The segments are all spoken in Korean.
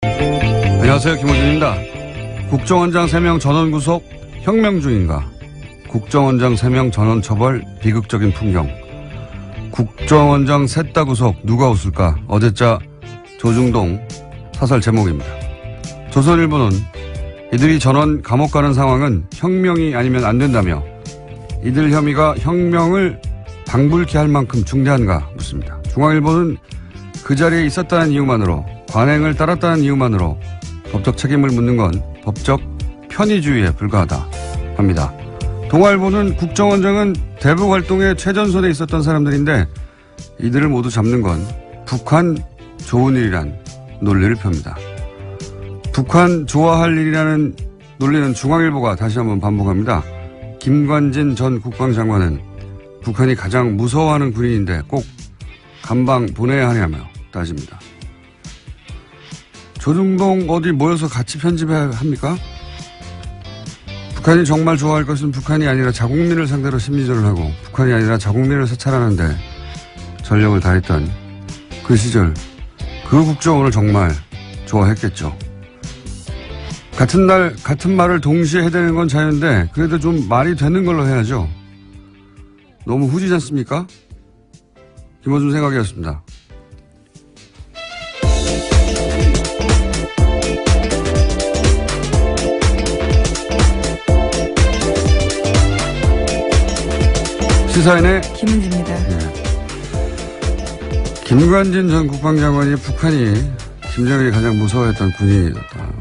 안녕하세요. 김호준입니다. 국정원장 3명 전원 구속 혁명 중인가? 국정원장 3명 전원 처벌 비극적인 풍경. 국정원장 셋 다 구속 누가 웃을까? 어제자 조중동 사설 제목입니다. 조선일보는 이들이 전원 감옥 가는 상황은 혁명이 아니면 안 된다며 이들 혐의가 혁명을 방불케 할 만큼 중대한가 묻습니다. 중앙일보는 그 자리에 있었다는 이유만으로 관행을 따랐다는 이유만으로 법적 책임을 묻는 건 법적 편의주의에 불과하다 합니다. 동아일보는 국정원장은 대북 활동에 최전선에 있었던 사람들인데 이들을 모두 잡는 건 북한 좋은 일이란 논리를 펴니다. 북한 좋아할 일이라는 논리는 중앙일보가 다시 한번 반복합니다. 김관진 전 국방장관은 북한이 가장 무서워하는 군인인데 꼭 감방 보내야 하냐며 따집니다. 조중동 어디 모여서 같이 편집해야 합니까? 북한이 정말 좋아할 것은 북한이 아니라 자국민을 상대로 심리전을 하고 북한이 아니라 자국민을 사찰하는데 전력을 다했던 그 시절 그 국정원을 정말 좋아했겠죠. 같은 날 같은 말을 동시에 해대는 건 자유인데 그래도 좀 말이 되는 걸로 해야죠. 너무 후지지 않습니까? 김호준 생각이었습니다. 시사인의 김은지입니다. 네. 김관진 전 국방장관이 북한이 김정일이 가장 무서워했던 군인이었다.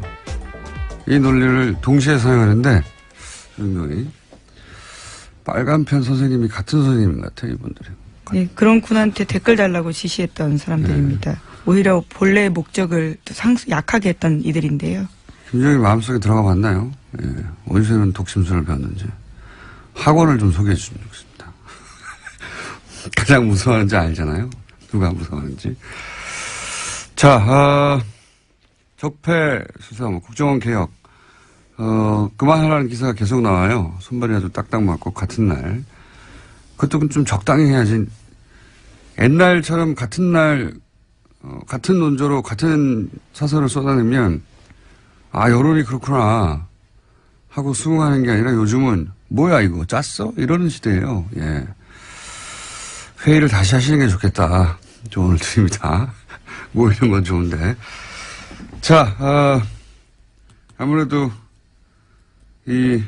이 논리를 동시에 사용하는데 빨간편 선생님이 같은 선생님 같아요. 이분들이. 네, 그런 군한테 댓글 달라고 지시했던 사람들입니다. 네. 오히려 본래의 목적을 약하게 했던 이들인데요. 김정일 마음속에 들어가 봤나요? 예. 어디서는 독심술을 배웠는지. 학원을 좀 소개해 주시면 좋겠습니다. 가장 무서워하는지 알잖아요. 누가 무서워하는지. 자, 적폐 수사, 국정원 개혁. 그만하라는 기사가 계속 나와요. 손발이 아주 딱딱 맞고 같은 날. 그것도 좀 적당히 해야지. 옛날처럼 같은 날, 같은 논조로 같은 사설을 쏟아내면 여론이 그렇구나 하고 수긍하는 게 아니라 요즘은 뭐야 이거 짰어? 이러는 시대예요. 예. 회의를 다시 하시는 게 좋겠다. 조언을 드립니다. 모이는 건 좋은데. 자, 아무래도 이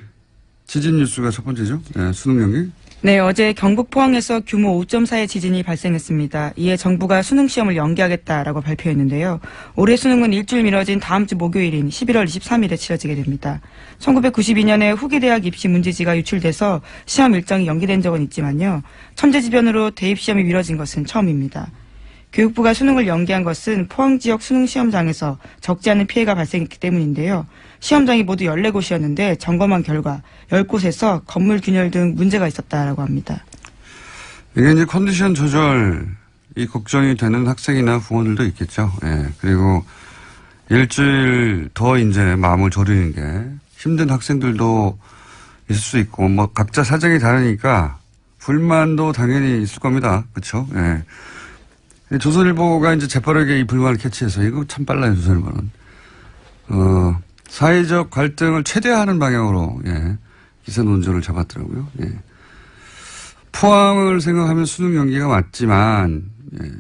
지진 뉴스가 첫 번째죠. 네, 수능 연기. 네, 어제 경북 포항에서 규모 5.4의 지진이 발생했습니다. 이에 정부가 수능 시험을 연기하겠다라고 발표했는데요. 올해 수능은 일주일 미뤄진 다음 주 목요일인 11월 23일에 치러지게 됩니다. 1992년에 후기대학 입시 문제지가 유출돼서 시험 일정이 연기된 적은 있지만요. 천재지변으로 대입시험이 미뤄진 것은 처음입니다. 교육부가 수능을 연기한 것은 포항 지역 수능 시험장에서 적지 않은 피해가 발생했기 때문인데요. 시험장이 모두 14곳이었는데 점검한 결과 10곳에서 건물 균열 등 문제가 있었다라고 합니다. 이게 이제 컨디션 조절이 걱정이 되는 학생이나 부모들도 있겠죠. 예. 그리고 일주일 더 이제 마음을 졸이는 게 힘든 학생들도 있을 수 있고 뭐 각자 사정이 다르니까 불만도 당연히 있을 겁니다. 그렇죠? 예. 조선일보가 이제 재빠르게 이 불만을 캐치해서 이거 참 빨라요, 조선일보는. 사회적 갈등을 최대화하는 방향으로, 예, 기사 논조를 잡았더라고요. 예. 포항을 생각하면 수능 연기가 맞지만, 예,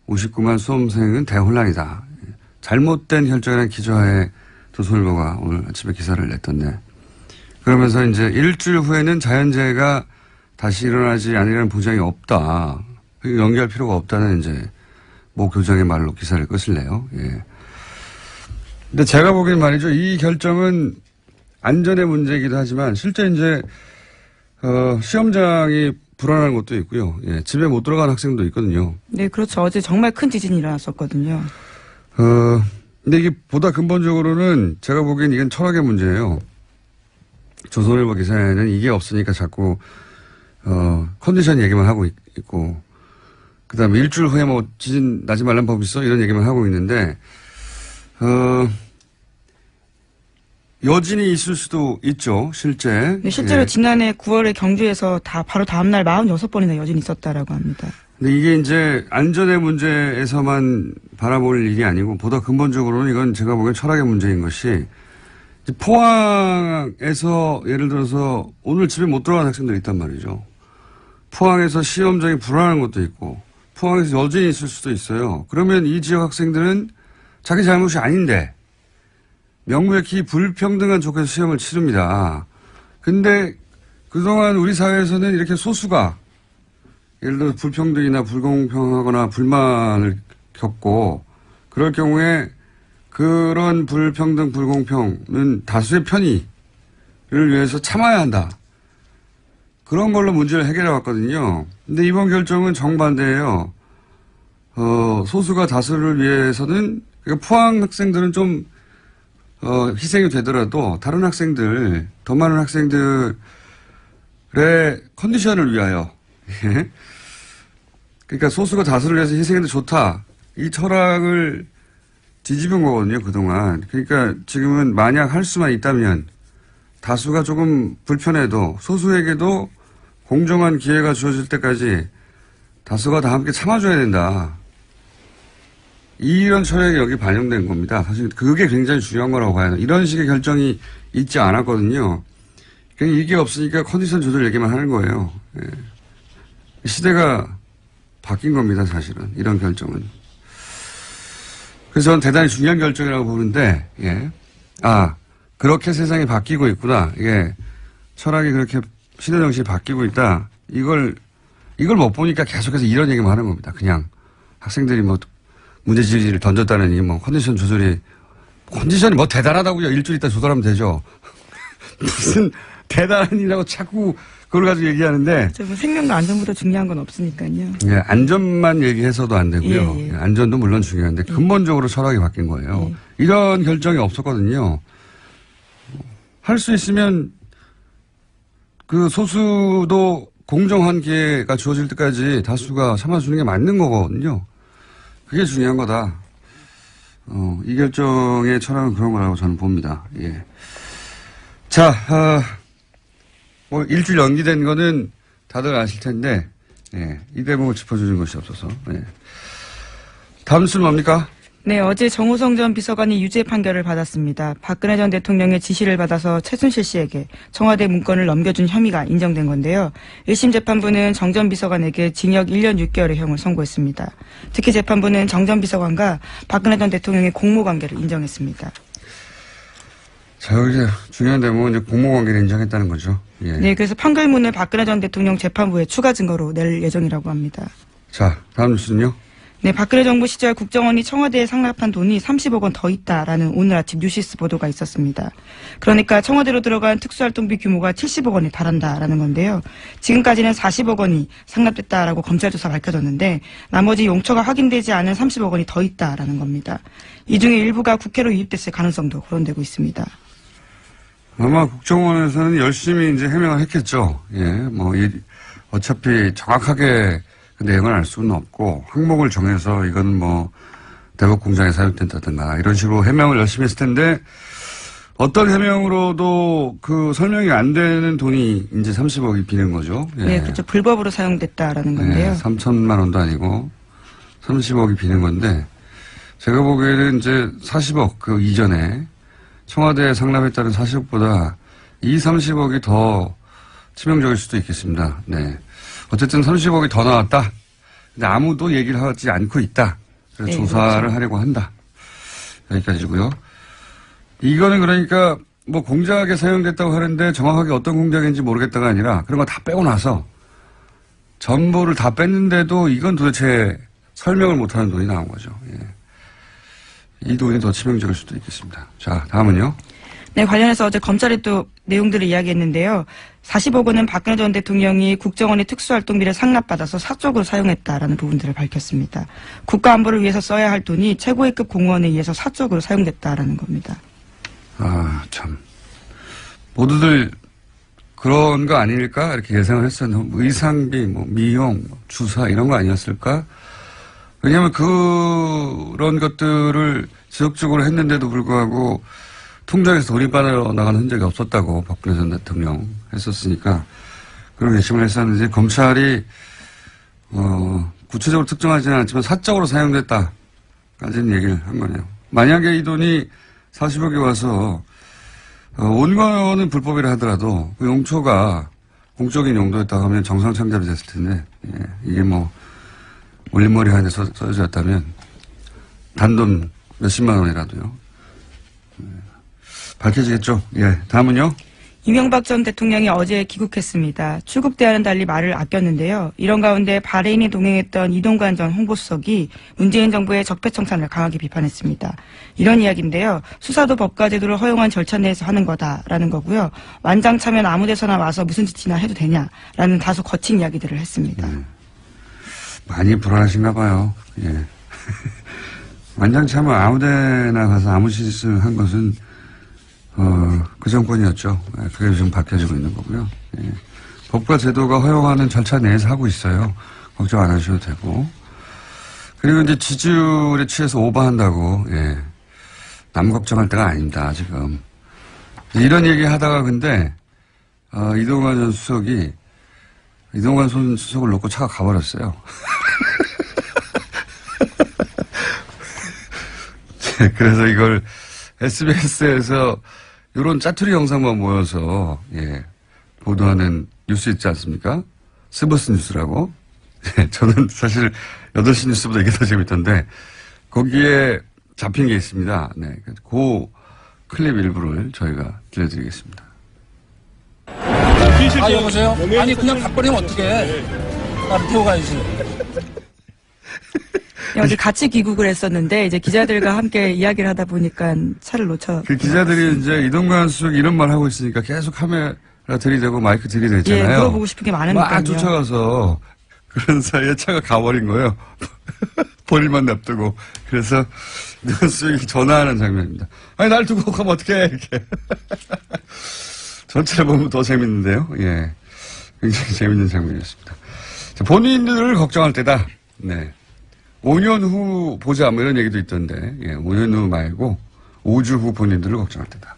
59만 수험생은 대혼란이다. 예. 잘못된 결정이라는 기조하에 조선일보가 오늘 아침에 기사를 냈던데. 그러면서 이제 일주일 후에는 자연재해가 다시 일어나지 않으려는 보장이 없다. 연기할 필요가 없다는 이제 모 교장의 말로 기사를 끝을내요. 예. 근데 제가 보기엔 말이죠. 이 결정은 안전의 문제이기도 하지만 실제 이제 시험장이 불안한 것도 있고요. 예. 집에 못 들어간 학생도 있거든요. 네, 그렇죠. 어제 정말 큰 지진이 일어났었거든요. 근데 이게 보다 근본적으로는 제가 보기엔 이건 철학의 문제예요. 조선일보 기사에는 이게 없으니까 자꾸 컨디션 얘기만 하고 있고 그 다음에 일주일 후에 뭐 지진 나지 말란 법 있어? 이런 얘기만 하고 있는데, 여진이 있을 수도 있죠, 실제. 네, 실제로 예. 지난해 9월에 경주에서 다 바로 다음날 46번이나 여진이 있었다라고 합니다. 근데 이게 이제 안전의 문제에서만 바라볼 일이 아니고 보다 근본적으로는 이건 제가 보기엔 철학의 문제인 것이 포항에서 예를 들어서 오늘 집에 못 들어간 학생들이 있단 말이죠. 포항에서 시험장이 불안한 것도 있고 포항에서 여진이 있을 수도 있어요. 그러면 이 지역 학생들은 자기 잘못이 아닌데 명백히 불평등한 조건에서 시험을 치릅니다. 근데 그동안 우리 사회에서는 이렇게 소수가 예를 들어 불평등이나 불공평하거나 불만을 겪고 그럴 경우에 그런 불평등, 불공평은 다수의 편의를 위해서 참아야 한다. 그런 걸로 문제를 해결해 왔거든요. 근데 이번 결정은 정반대예요. 소수가 다수를 위해서는 그러니까 포항 학생들은 좀 희생이 되더라도 다른 학생들, 더 많은 학생들의 컨디션을 위하여 그러니까 소수가 다수를 위해서 희생해도 좋다. 이 철학을 뒤집은 거거든요, 그동안. 그러니까 지금은 만약 할 수만 있다면 다수가 조금 불편해도 소수에게도 공정한 기회가 주어질 때까지 다수가 다 함께 참아줘야 된다. 이런 철학이 여기 반영된 겁니다. 사실 그게 굉장히 중요한 거라고 봐요. 이런 식의 결정이 있지 않았거든요. 그냥 이게 없으니까 컨디션 조절 얘기만 하는 거예요. 예. 시대가 바뀐 겁니다, 사실은. 이런 결정은. 그래서 저는 대단히 중요한 결정이라고 보는데, 예. 그렇게 세상이 바뀌고 있구나. 이게 철학이 그렇게 시대 정신이 바뀌고 있다. 이걸 못 보니까 계속해서 이런 얘기만 하는 겁니다. 그냥 학생들이 뭐 문제지를 던졌다느니 뭐 컨디션이 뭐 대단하다고요. 일주일 있다 조절하면 되죠. 무슨 대단한 일이라고 자꾸 그걸 가지고 얘기하는데. 뭐 생명과 안전보다 중요한 건 없으니까요. 예, 안전만 얘기해서도 안 되고요. 예, 예. 안전도 물론 중요한데 근본적으로 철학이 바뀐 거예요. 이런 결정이 없었거든요. 할 수 있으면 그 소수도 공정한 기회가 주어질 때까지 다수가 참아주는 게 맞는 거거든요. 그게 중요한 거다. 이 결정의 철학은 그런 거라고 저는 봅니다. 예. 자, 뭐 일주일 연기된 거는 다들 아실 텐데, 예. 이 대목을 짚어주는 것이 없어서. 예. 다음 순 뭡니까? 네, 어제 정호성 전 비서관이 유죄 판결을 받았습니다. 박근혜 전 대통령의 지시를 받아서 최순실 씨에게 청와대 문건을 넘겨준 혐의가 인정된 건데요. 1심 재판부는 정 전 비서관에게 징역 1년 6개월의 형을 선고했습니다. 특히 재판부는 정 전 비서관과 박근혜 전 대통령의 공모관계를 인정했습니다. 자, 여기 중요한 대목은 이제 공모관계를 인정했다는 거죠. 예. 네, 그래서 판결문을 박근혜 전 대통령 재판부에 추가 증거로 낼 예정이라고 합니다. 자, 다음 뉴스는요? 네, 박근혜 정부 시절 국정원이 청와대에 상납한 돈이 30억 원 더 있다라는 오늘 아침 뉴시스 보도가 있었습니다. 그러니까 청와대로 들어간 특수활동비 규모가 70억 원에 달한다라는 건데요. 지금까지는 40억 원이 상납됐다라고 검찰 조사 밝혀졌는데 나머지 용처가 확인되지 않은 30억 원이 더 있다라는 겁니다. 이 중에 일부가 국회로 유입됐을 가능성도 거론되고 있습니다. 아마 국정원에서는 열심히 이제 해명을 했겠죠. 예, 뭐, 어차피 정확하게 그 내용을 알 수는 없고, 항목을 정해서 이건 뭐, 대북 공장에 사용된다든가, 이런 식으로 해명을 열심히 했을 텐데, 어떤 해명으로도 그 설명이 안 되는 돈이 이제 30억이 비는 거죠. 예. 네, 그렇죠. 불법으로 사용됐다라는 건데요. 3천만 원도 아니고, 30억이 비는 건데, 제가 보기에는 이제 40억 그 이전에 청와대에 상납했다는 40억보다 이 30억이 더 치명적일 수도 있겠습니다. 네. 어쨌든 30억이 더 나왔다. 근데 아무도 얘기를 하지 않고 있다. 그래서 네, 조사를 그렇죠. 하려고 한다. 여기까지고요. 이거는 그러니까 뭐 공작에 사용됐다고 하는데 정확하게 어떤 공작인지 모르겠다가 아니라 그런 거 다 빼고 나서 전부를 다 뺐는데도 이건 도대체 설명을 못하는 돈이 나온 거죠. 예. 이 돈이 더 치명적일 수도 있겠습니다. 자, 다음은요. 네, 관련해서 어제 검찰이 또 내용들을 이야기했는데요. 40억 원은 박근혜 전 대통령이 국정원의 특수활동비를 상납받아서 사적으로 사용했다라는 부분들을 밝혔습니다. 국가안보를 위해서 써야 할 돈이 최고위급 공무원에 의해서 사적으로 사용됐다라는 겁니다. 아, 참. 모두들 그런 거 아닐까? 이렇게 예상을 했었는데, 의상비, 뭐, 미용, 주사, 이런 거 아니었을까? 왜냐하면 그런 것들을 지속적으로 했는데도 불구하고 통장에서 돈이 빠져나가는 흔적이 없었다고 박근혜 전 대통령 했었으니까 그런 결심을 했었는데 검찰이 구체적으로 특정하지는 않지만 사적으로 사용됐다까지는 얘기를 한 거네요. 만약에 이 돈이 40억이 와서 온 거는 불법이라 하더라도 그 용처가 공적인 용도였다 하면 정상창잡이 됐을 텐데 이게 뭐 올림머리 하나 써졌다면 단돈 몇십만 원이라도요. 밝혀지겠죠. 예, 다음은요. 이명박 전 대통령이 어제 귀국했습니다. 출국 때와는 달리 말을 아꼈는데요. 이런 가운데 바레인에 동행했던 이동관 전 홍보수석이 문재인 정부의 적폐청산을 강하게 비판했습니다. 이런 이야기인데요. 수사도 법과 제도를 허용한 절차 내에서 하는 거다라는 거고요. 완장차면 아무 데서나 와서 무슨 짓이나 해도 되냐라는 다소 거친 이야기들을 했습니다. 많이 불안하신가 봐요. 예. 완장차면 아무 데나 가서 아무 짓을 한 것은 그 정권이었죠. 그게 지금 밝혀지고 있는 거고요. 예. 법과 제도가 허용하는 절차 내에서 하고 있어요. 걱정 안 하셔도 되고. 그리고 이제 지지율에 취해서 오버한다고, 예. 남 걱정할 때가 아닙니다, 지금. 이런 얘기 하다가 근데, 이동관 전 수석이, 이동관 전 수석을 놓고 차가 가버렸어요. 그래서 이걸 SBS에서 이런 짜투리 영상만 모여서 예, 보도하는 뉴스 있지 않습니까? 스버스 뉴스라고. 예, 저는 사실 8시 뉴스보다 이게 더 재밌던데 거기에 잡힌 게 있습니다. 네, 그 클립 일부를 저희가 들려드리겠습니다. 여보세요? 아니 그냥 가버리면 어떡해. 나를 태워 가야지. 어제 같이 귀국을 했었는데 이제 기자들과 함께 이야기를 하다 보니까 차를 놓쳐. 그 기자들이 이제 이동관 수석이 이런 말 하고 있으니까 계속 카메라 들이대고 마이크 들이댔잖아요. 예, 물어보고 싶은 게 많으니까요. 막 쫓아가서 그런 사이에 차가 가버린 거예요. 버릴만 냅두고. 그래서 이동관 수석이 전화하는 장면입니다. 아니 날 두고 가면 어떡해 이렇게. 전체를 보면 더 재밌는데요. 예, 굉장히 재밌는 장면이었습니다. 자, 본인들을 걱정할 때다. 네. 5년 후 보자, 뭐 이런 얘기도 있던데, 예, 5년 후 말고 5주 후 본인들을 걱정할 때다.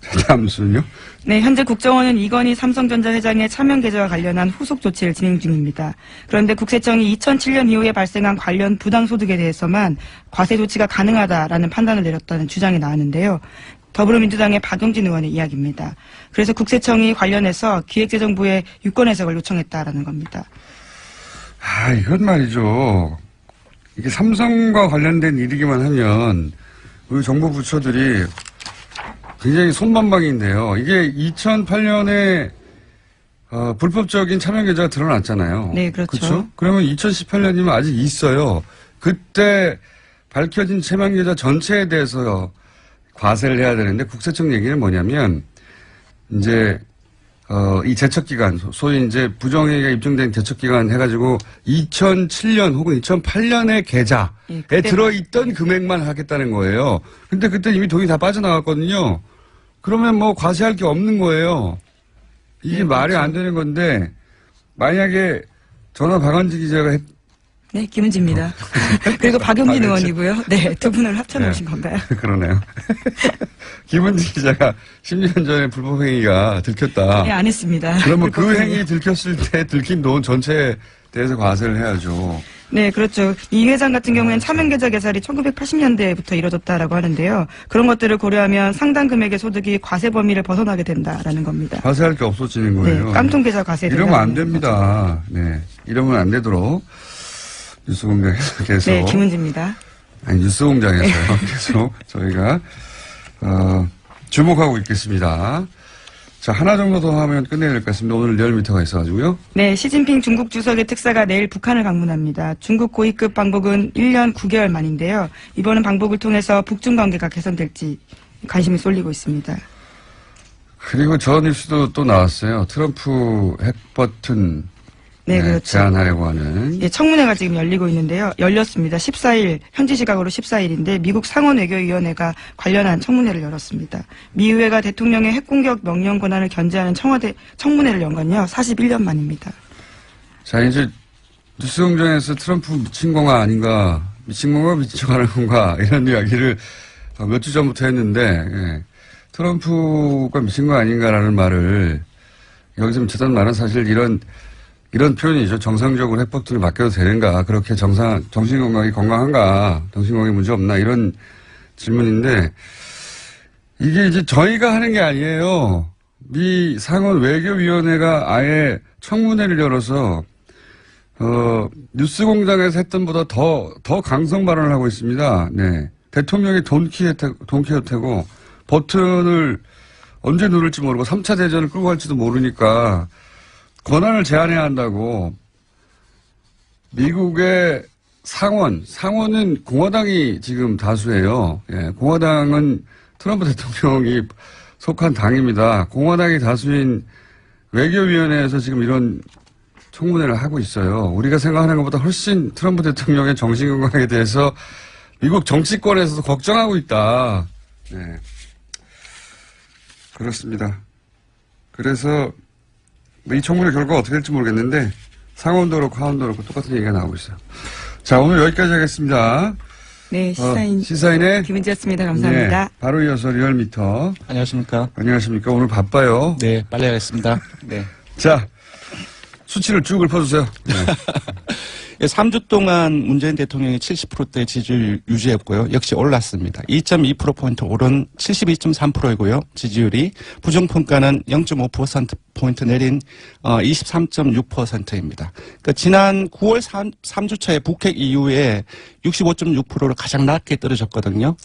자, 다음 순요. 네, 현재 국정원은 이건희 삼성전자 회장의 차명 계좌와 관련한 후속 조치를 진행 중입니다. 그런데 국세청이 2007년 이후에 발생한 관련 부당소득에 대해서만 과세 조치가 가능하다라는 판단을 내렸다는 주장이 나왔는데요. 더불어민주당의 박용진 의원의 이야기입니다. 그래서 국세청이 관련해서 기획재정부에 유권 해석을 요청했다라는 겁니다. 이건 말이죠. 이게 삼성과 관련된 일이기만 하면 우리 정부 부처들이 굉장히 손만방인데요. 이게 2008년에 불법적인 차명 계좌가 드러났잖아요. 네, 그렇죠. 그렇죠? 그러면 2018년이면 아직 있어요. 그때 밝혀진 차명 계좌 전체에 대해서 과세를 해야 되는데 국세청 얘기는 뭐냐면 이제 이 제척기간, 소위 이제 부정행위가 입증된 제척기간 해가지고 2007년 혹은 2008년의 계좌에 들어있던 금액만 하겠다는 거예요. 근데 그때 이미 돈이 다 빠져나갔거든요. 그러면 뭐 과세할 게 없는 거예요. 이게 네, 말이 그렇죠. 안 되는 건데, 만약에 전화 박원지 기자가 네, 김은지입니다. 그리고 박용진 의원이고요. 네, 두 분을 합쳐놓으신 건가요? 그러네요. 김은지 기자가 10년 전에 불법행위가 들켰다. 네, 안 했습니다. 그러면 그 행위 들켰을 때 들킨 돈 전체에 대해서 과세를 해야죠. 네, 그렇죠. 이 회장 같은 경우에는 차명계좌 개설이 1980년대부터 이뤄졌다라고 하는데요. 그런 것들을 고려하면 상당 금액의 소득이 과세 범위를 벗어나게 된다라는 겁니다. 과세할 게 없어지는 거예요. 네, 깡통계좌 과세. 이러면 안 됩니다. 거죠. 네, 이러면 안 되도록 뉴스공장에서 계속. 네, 김은지입니다. 아니, 뉴스공장에서요. 계속 저희가 주목하고 있겠습니다. 자, 하나 정도 더 하면 끝내야 될 것 같습니다. 오늘 리얼미터가 있어가지고요. 네, 시진핑 중국 주석의 특사가 내일 북한을 방문합니다. 중국 고위급 방북은 1년 9개월 만인데요. 이번은 방북을 통해서 북중 관계가 개선될지 관심이 쏠리고 있습니다. 그리고 저 뉴스도 또 나왔어요. 트럼프 핵버튼 네, 그렇죠. 제안하려고 하는. 예, 청문회가 지금 열리고 있는데요. 열렸습니다. 14일, 현지 시각으로 14일인데 미국 상원외교위원회가 관련한 청문회를 열었습니다. 미 의회가 대통령의 핵공격 명령 권한을 견제하는 청와대 청문회를 연 건요. 41년 만입니다. 자, 이제 뉴스공장에서 트럼프 미친 건가 아닌가, 미친 건가 미친 척하는 건가 이런 이야기를 몇 주 전부터 했는데 예. 트럼프가 미친 거 아닌가라는 말을 여기서 미쳤다는 말은 사실 이런 표현이죠. 정상적으로 해법들을 맡겨도 되는가. 그렇게 정신건강이 건강한가. 정신건강에 문제 없나. 이런 질문인데 이게 이제 저희가 하는 게 아니에요. 미 상원 외교위원회가 아예 청문회를 열어서 뉴스공장에서 했던 보다 더 강성 발언을 하고 있습니다. 네. 대통령이 돈키호테고 버튼을 언제 누를지 모르고 3차 대전을 끌고 갈지도 모르니까 권한을 제한해야 한다고 미국의 상원은 공화당이 지금 다수예요. 예, 공화당은 트럼프 대통령이 속한 당입니다. 공화당이 다수인 외교위원회에서 지금 이런 청문회를 하고 있어요. 우리가 생각하는 것보다 훨씬 트럼프 대통령의 정신건강에 대해서 미국 정치권에서도 걱정하고 있다. 네. 그렇습니다. 그래서 이 청문회 결과가 어떻게 될지 모르겠는데 상원도 그렇고 하원도 그렇고 똑같은 얘기가 나오고 있어요. 자, 오늘 여기까지 하겠습니다. 네, 시사인의 김은지였습니다. 감사합니다. 네, 바로 이어서 리얼미터. 안녕하십니까. 안녕하십니까. 오늘 바빠요. 네, 빨리 하겠습니다. 네. 자, 수치를 쭉 읊어주세요. 네. 3주 동안 문재인 대통령이 70%대 지지율 유지했고요. 역시 올랐습니다. 2.2%포인트 오른 72.3%이고요. 지지율이. 부정평가는 0.5%포인트 내린 23.6%입니다. 그러니까 지난 9월 3주차에 북핵 이후에 65.6%를 가장 낮게 떨어졌거든요.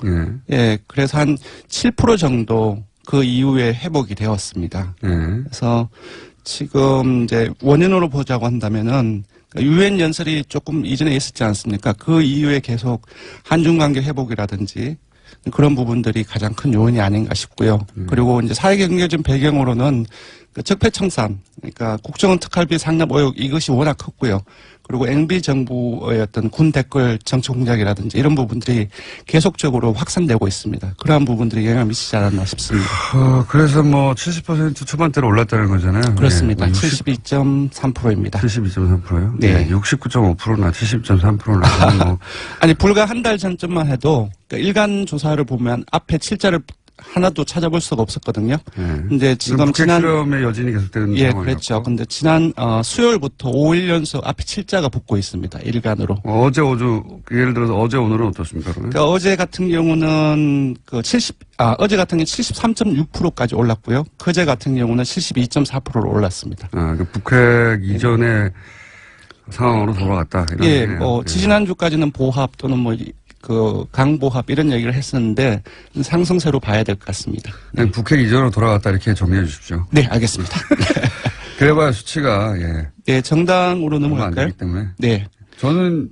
예, 그래서 한 7% 정도 그 이후에 회복이 되었습니다. 그래서 지금 이제 원인으로 보자고 한다면은 유엔 연설이 조금 이전에 있었지 않습니까? 그 이후에 계속 한중 관계 회복이라든지 그런 부분들이 가장 큰 요인이 아닌가 싶고요. 그리고 이제 사회경제적 배경으로는 그 적폐청산, 그러니까 국정원 특활비 상납 의혹 이것이 워낙 컸고요. 그리고 MB 정부의 어떤 군 댓글 정치 공작이라든지 이런 부분들이 계속적으로 확산되고 있습니다. 그러한 부분들이 영향을 미치지 않았나 싶습니다. 그래서 뭐 70% 초반대로 올랐다는 거잖아요. 그렇습니다. 네, 72.3%입니다. 72.3%요? 네. 네. 69.5%나 70.3%나. 뭐. 아니, 불과 한 달 전쯤만 해도 그러니까 일간 조사를 보면 앞에 7자를 하나도 찾아볼 수가 없었거든요. 근데 지금 북핵 실험의 여진이 계속되는 상황이었고. 그렇죠. 근데 지난 수요일부터 5일 연속 앞에 7자가 붙고 있습니다. 일간으로. 어제 예를 들어서 어제 오늘은 어떻습니까? 그러면? 그러니까 어제 같은 경우는 어제 같은 경우 73.6%까지 올랐고요. 그제 같은 경우는 72.4%로 올랐습니다. 북핵 이전의 상황으로 돌아갔다. 예, 지지난주까지는 보합 또는 강보합 이런 얘기를 했었는데 상승세로 봐야 될 것 같습니다. 네. 북핵 이전으로 돌아갔다 이렇게 정리해 주십시오. 네, 알겠습니다. 그래봐야 수치가 네, 정당으로 넘어갈까요? 안 되기 때문에. 네. 저는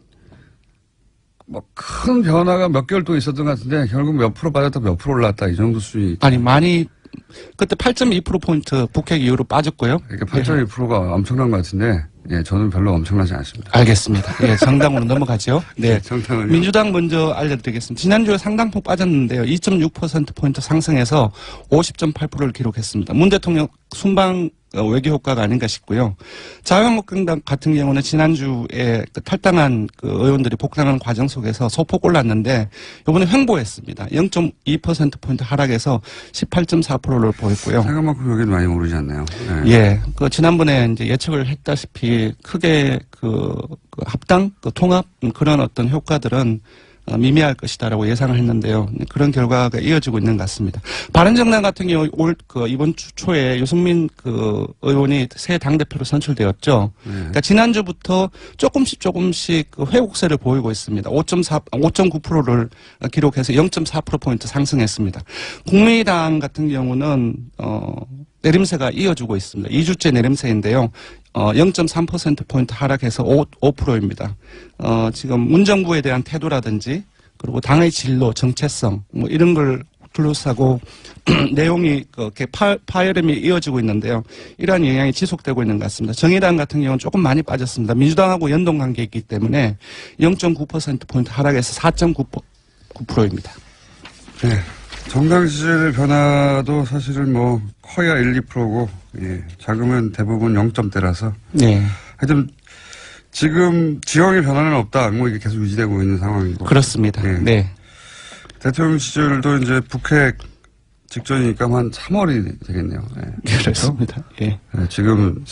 큰 변화가 몇 개월 동안 있었던 것 같은데 결국 몇 프로 빠졌다 몇 프로 올랐다 이 정도 수위. 아니 많이 그때 8.2%포인트 북핵 이후로 빠졌고요. 그러니까 8.2%가 엄청난 것 같은데 저는 별로 엄청나지 않습니다. 알겠습니다. 예, 정당으로 넘어가죠. 네. 정당은 민주당 먼저 알려드리겠습니다. 지난주에 상당폭 빠졌는데요. 2.6%포인트 상승해서 50.8%를 기록했습니다. 문 대통령 순방 외교 효과가 아닌가 싶고요. 자유한국당 같은 경우는 지난주에 탈당한 의원들이 복당하는 과정 속에서 소폭 올랐는데 이번에 횡보했습니다. 0.2%포인트 하락해서 18.4%를 보였고요. 생각만큼 여기는 많이 오르지 않나요? 네. 예. 지난번에 이제 예측을 했다시피 크게 합당, 통합 그런 어떤 효과들은 미미할 것이다라고 예상을 했는데요. 그런 결과가 이어지고 있는 것 같습니다. 바른정당 같은 경우 이번 주 초에 유승민 의원이 새 당대표로 선출되었죠. 그러니까 지난주부터 조금씩 회복세를 보이고 있습니다. 5.9%를 기록해서 0.4%포인트 상승했습니다. 국민의당 같은 경우는 내림세가 이어지고 있습니다. 2주째 내림세인데요. 0.3%포인트 하락해서 5%입니다. 지금 문정부에 대한 태도라든지 그리고 당의 진로, 정체성 이런 걸 둘러싸고 내용이 파열음이 이어지고 있는데요. 이러한 영향이 지속되고 있는 것 같습니다. 정의당 같은 경우는 조금 많이 빠졌습니다. 민주당하고 연동관계가 있기 때문에 0.9%포인트 하락해서 4.9%입니다. 네. 정당 지지율 변화도 사실은 커야 1, 2%고, 작으면 대부분 0점대라서. 네. 하여튼, 지금 지형의 변화는 없다. 이게 계속 유지되고 있는 상황이고. 그렇습니다. 네. 대통령 지지율도 이제 북핵 직전이니까 한 3월이 되겠네요. 예. 그렇습니다. 예. 예, 지금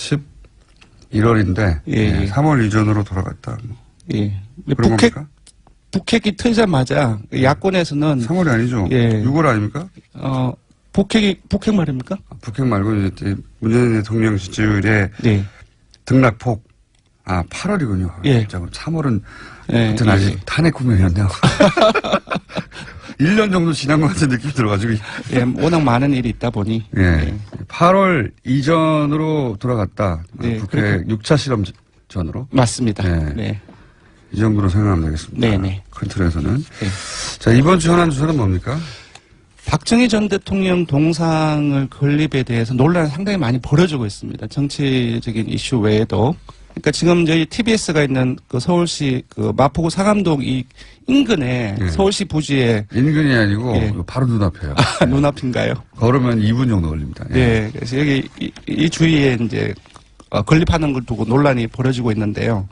11월인데 예. 3월 이전으로 돌아갔다. 뭐. 예. 그런 겁니까? 북핵이 터지자마자 야권에서는 3월이 아니죠. 예. 6월 아닙니까? 북핵 말입니까? 북핵 말고 이제 문재인 대통령 지지율의 네. 등락폭. 8월이군요. 예. 진짜 3월은 예. 하여튼 아직 탄핵 국면이었네요. 1년 정도 지난 것 같은 느낌이 들어가지고. 예, 워낙 많은 일이 있다 보니. 예. 8월 이전으로 돌아갔다. 네, 북핵 6차 실험 전으로. 맞습니다. 네. 네. 이 정도로 생각하면 되겠습니다. 네네. 큰 틀에서는. 네. 자, 이번 주 현안 주소는 뭡니까? 박정희 전 대통령 동상을 건립에 대해서 논란이 상당히 많이 벌어지고 있습니다. 정치적인 이슈 외에도. 그러니까 지금 저희 TBS가 있는 그 서울시 그 마포구 상암동 이 인근에 네. 서울시 부지에 인근이 아니고 예. 바로 눈앞이에요. 눈앞인가요? 걸으면 2분 정도 걸립니다. 예. 네. 그래서 여기 이 주위에 이제 건립하는 걸 두고 논란이 벌어지고 있는데요.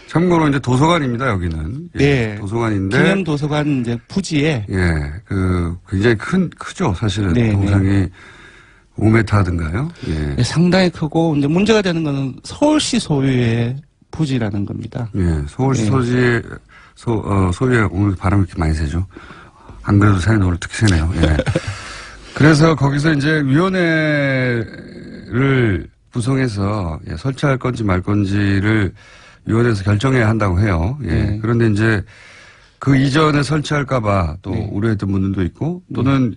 참고로 이제 도서관입니다, 여기는. 예. 네. 도서관인데. 기념 도서관 이제 부지에 예. 굉장히 크죠, 사실은. 네, 동상이 5m든가요? 예. 상당히 크고 이제 문제가 되는 거는 서울시 소유의 부지라는 겁니다. 예. 서울시 예. 소유에 오늘 바람이 이렇게 많이 세죠. 안 그래도 새는 오늘 특히 세네요. 예. 그래서 거기서 이제 위원회를 구성해서 설치할 건지 말 건지를 위원회에서 결정해야 한다고 해요. 예. 네. 그런데 이제 그 이전에 설치할까봐 또 네. 우려했던 분들도 있고 또는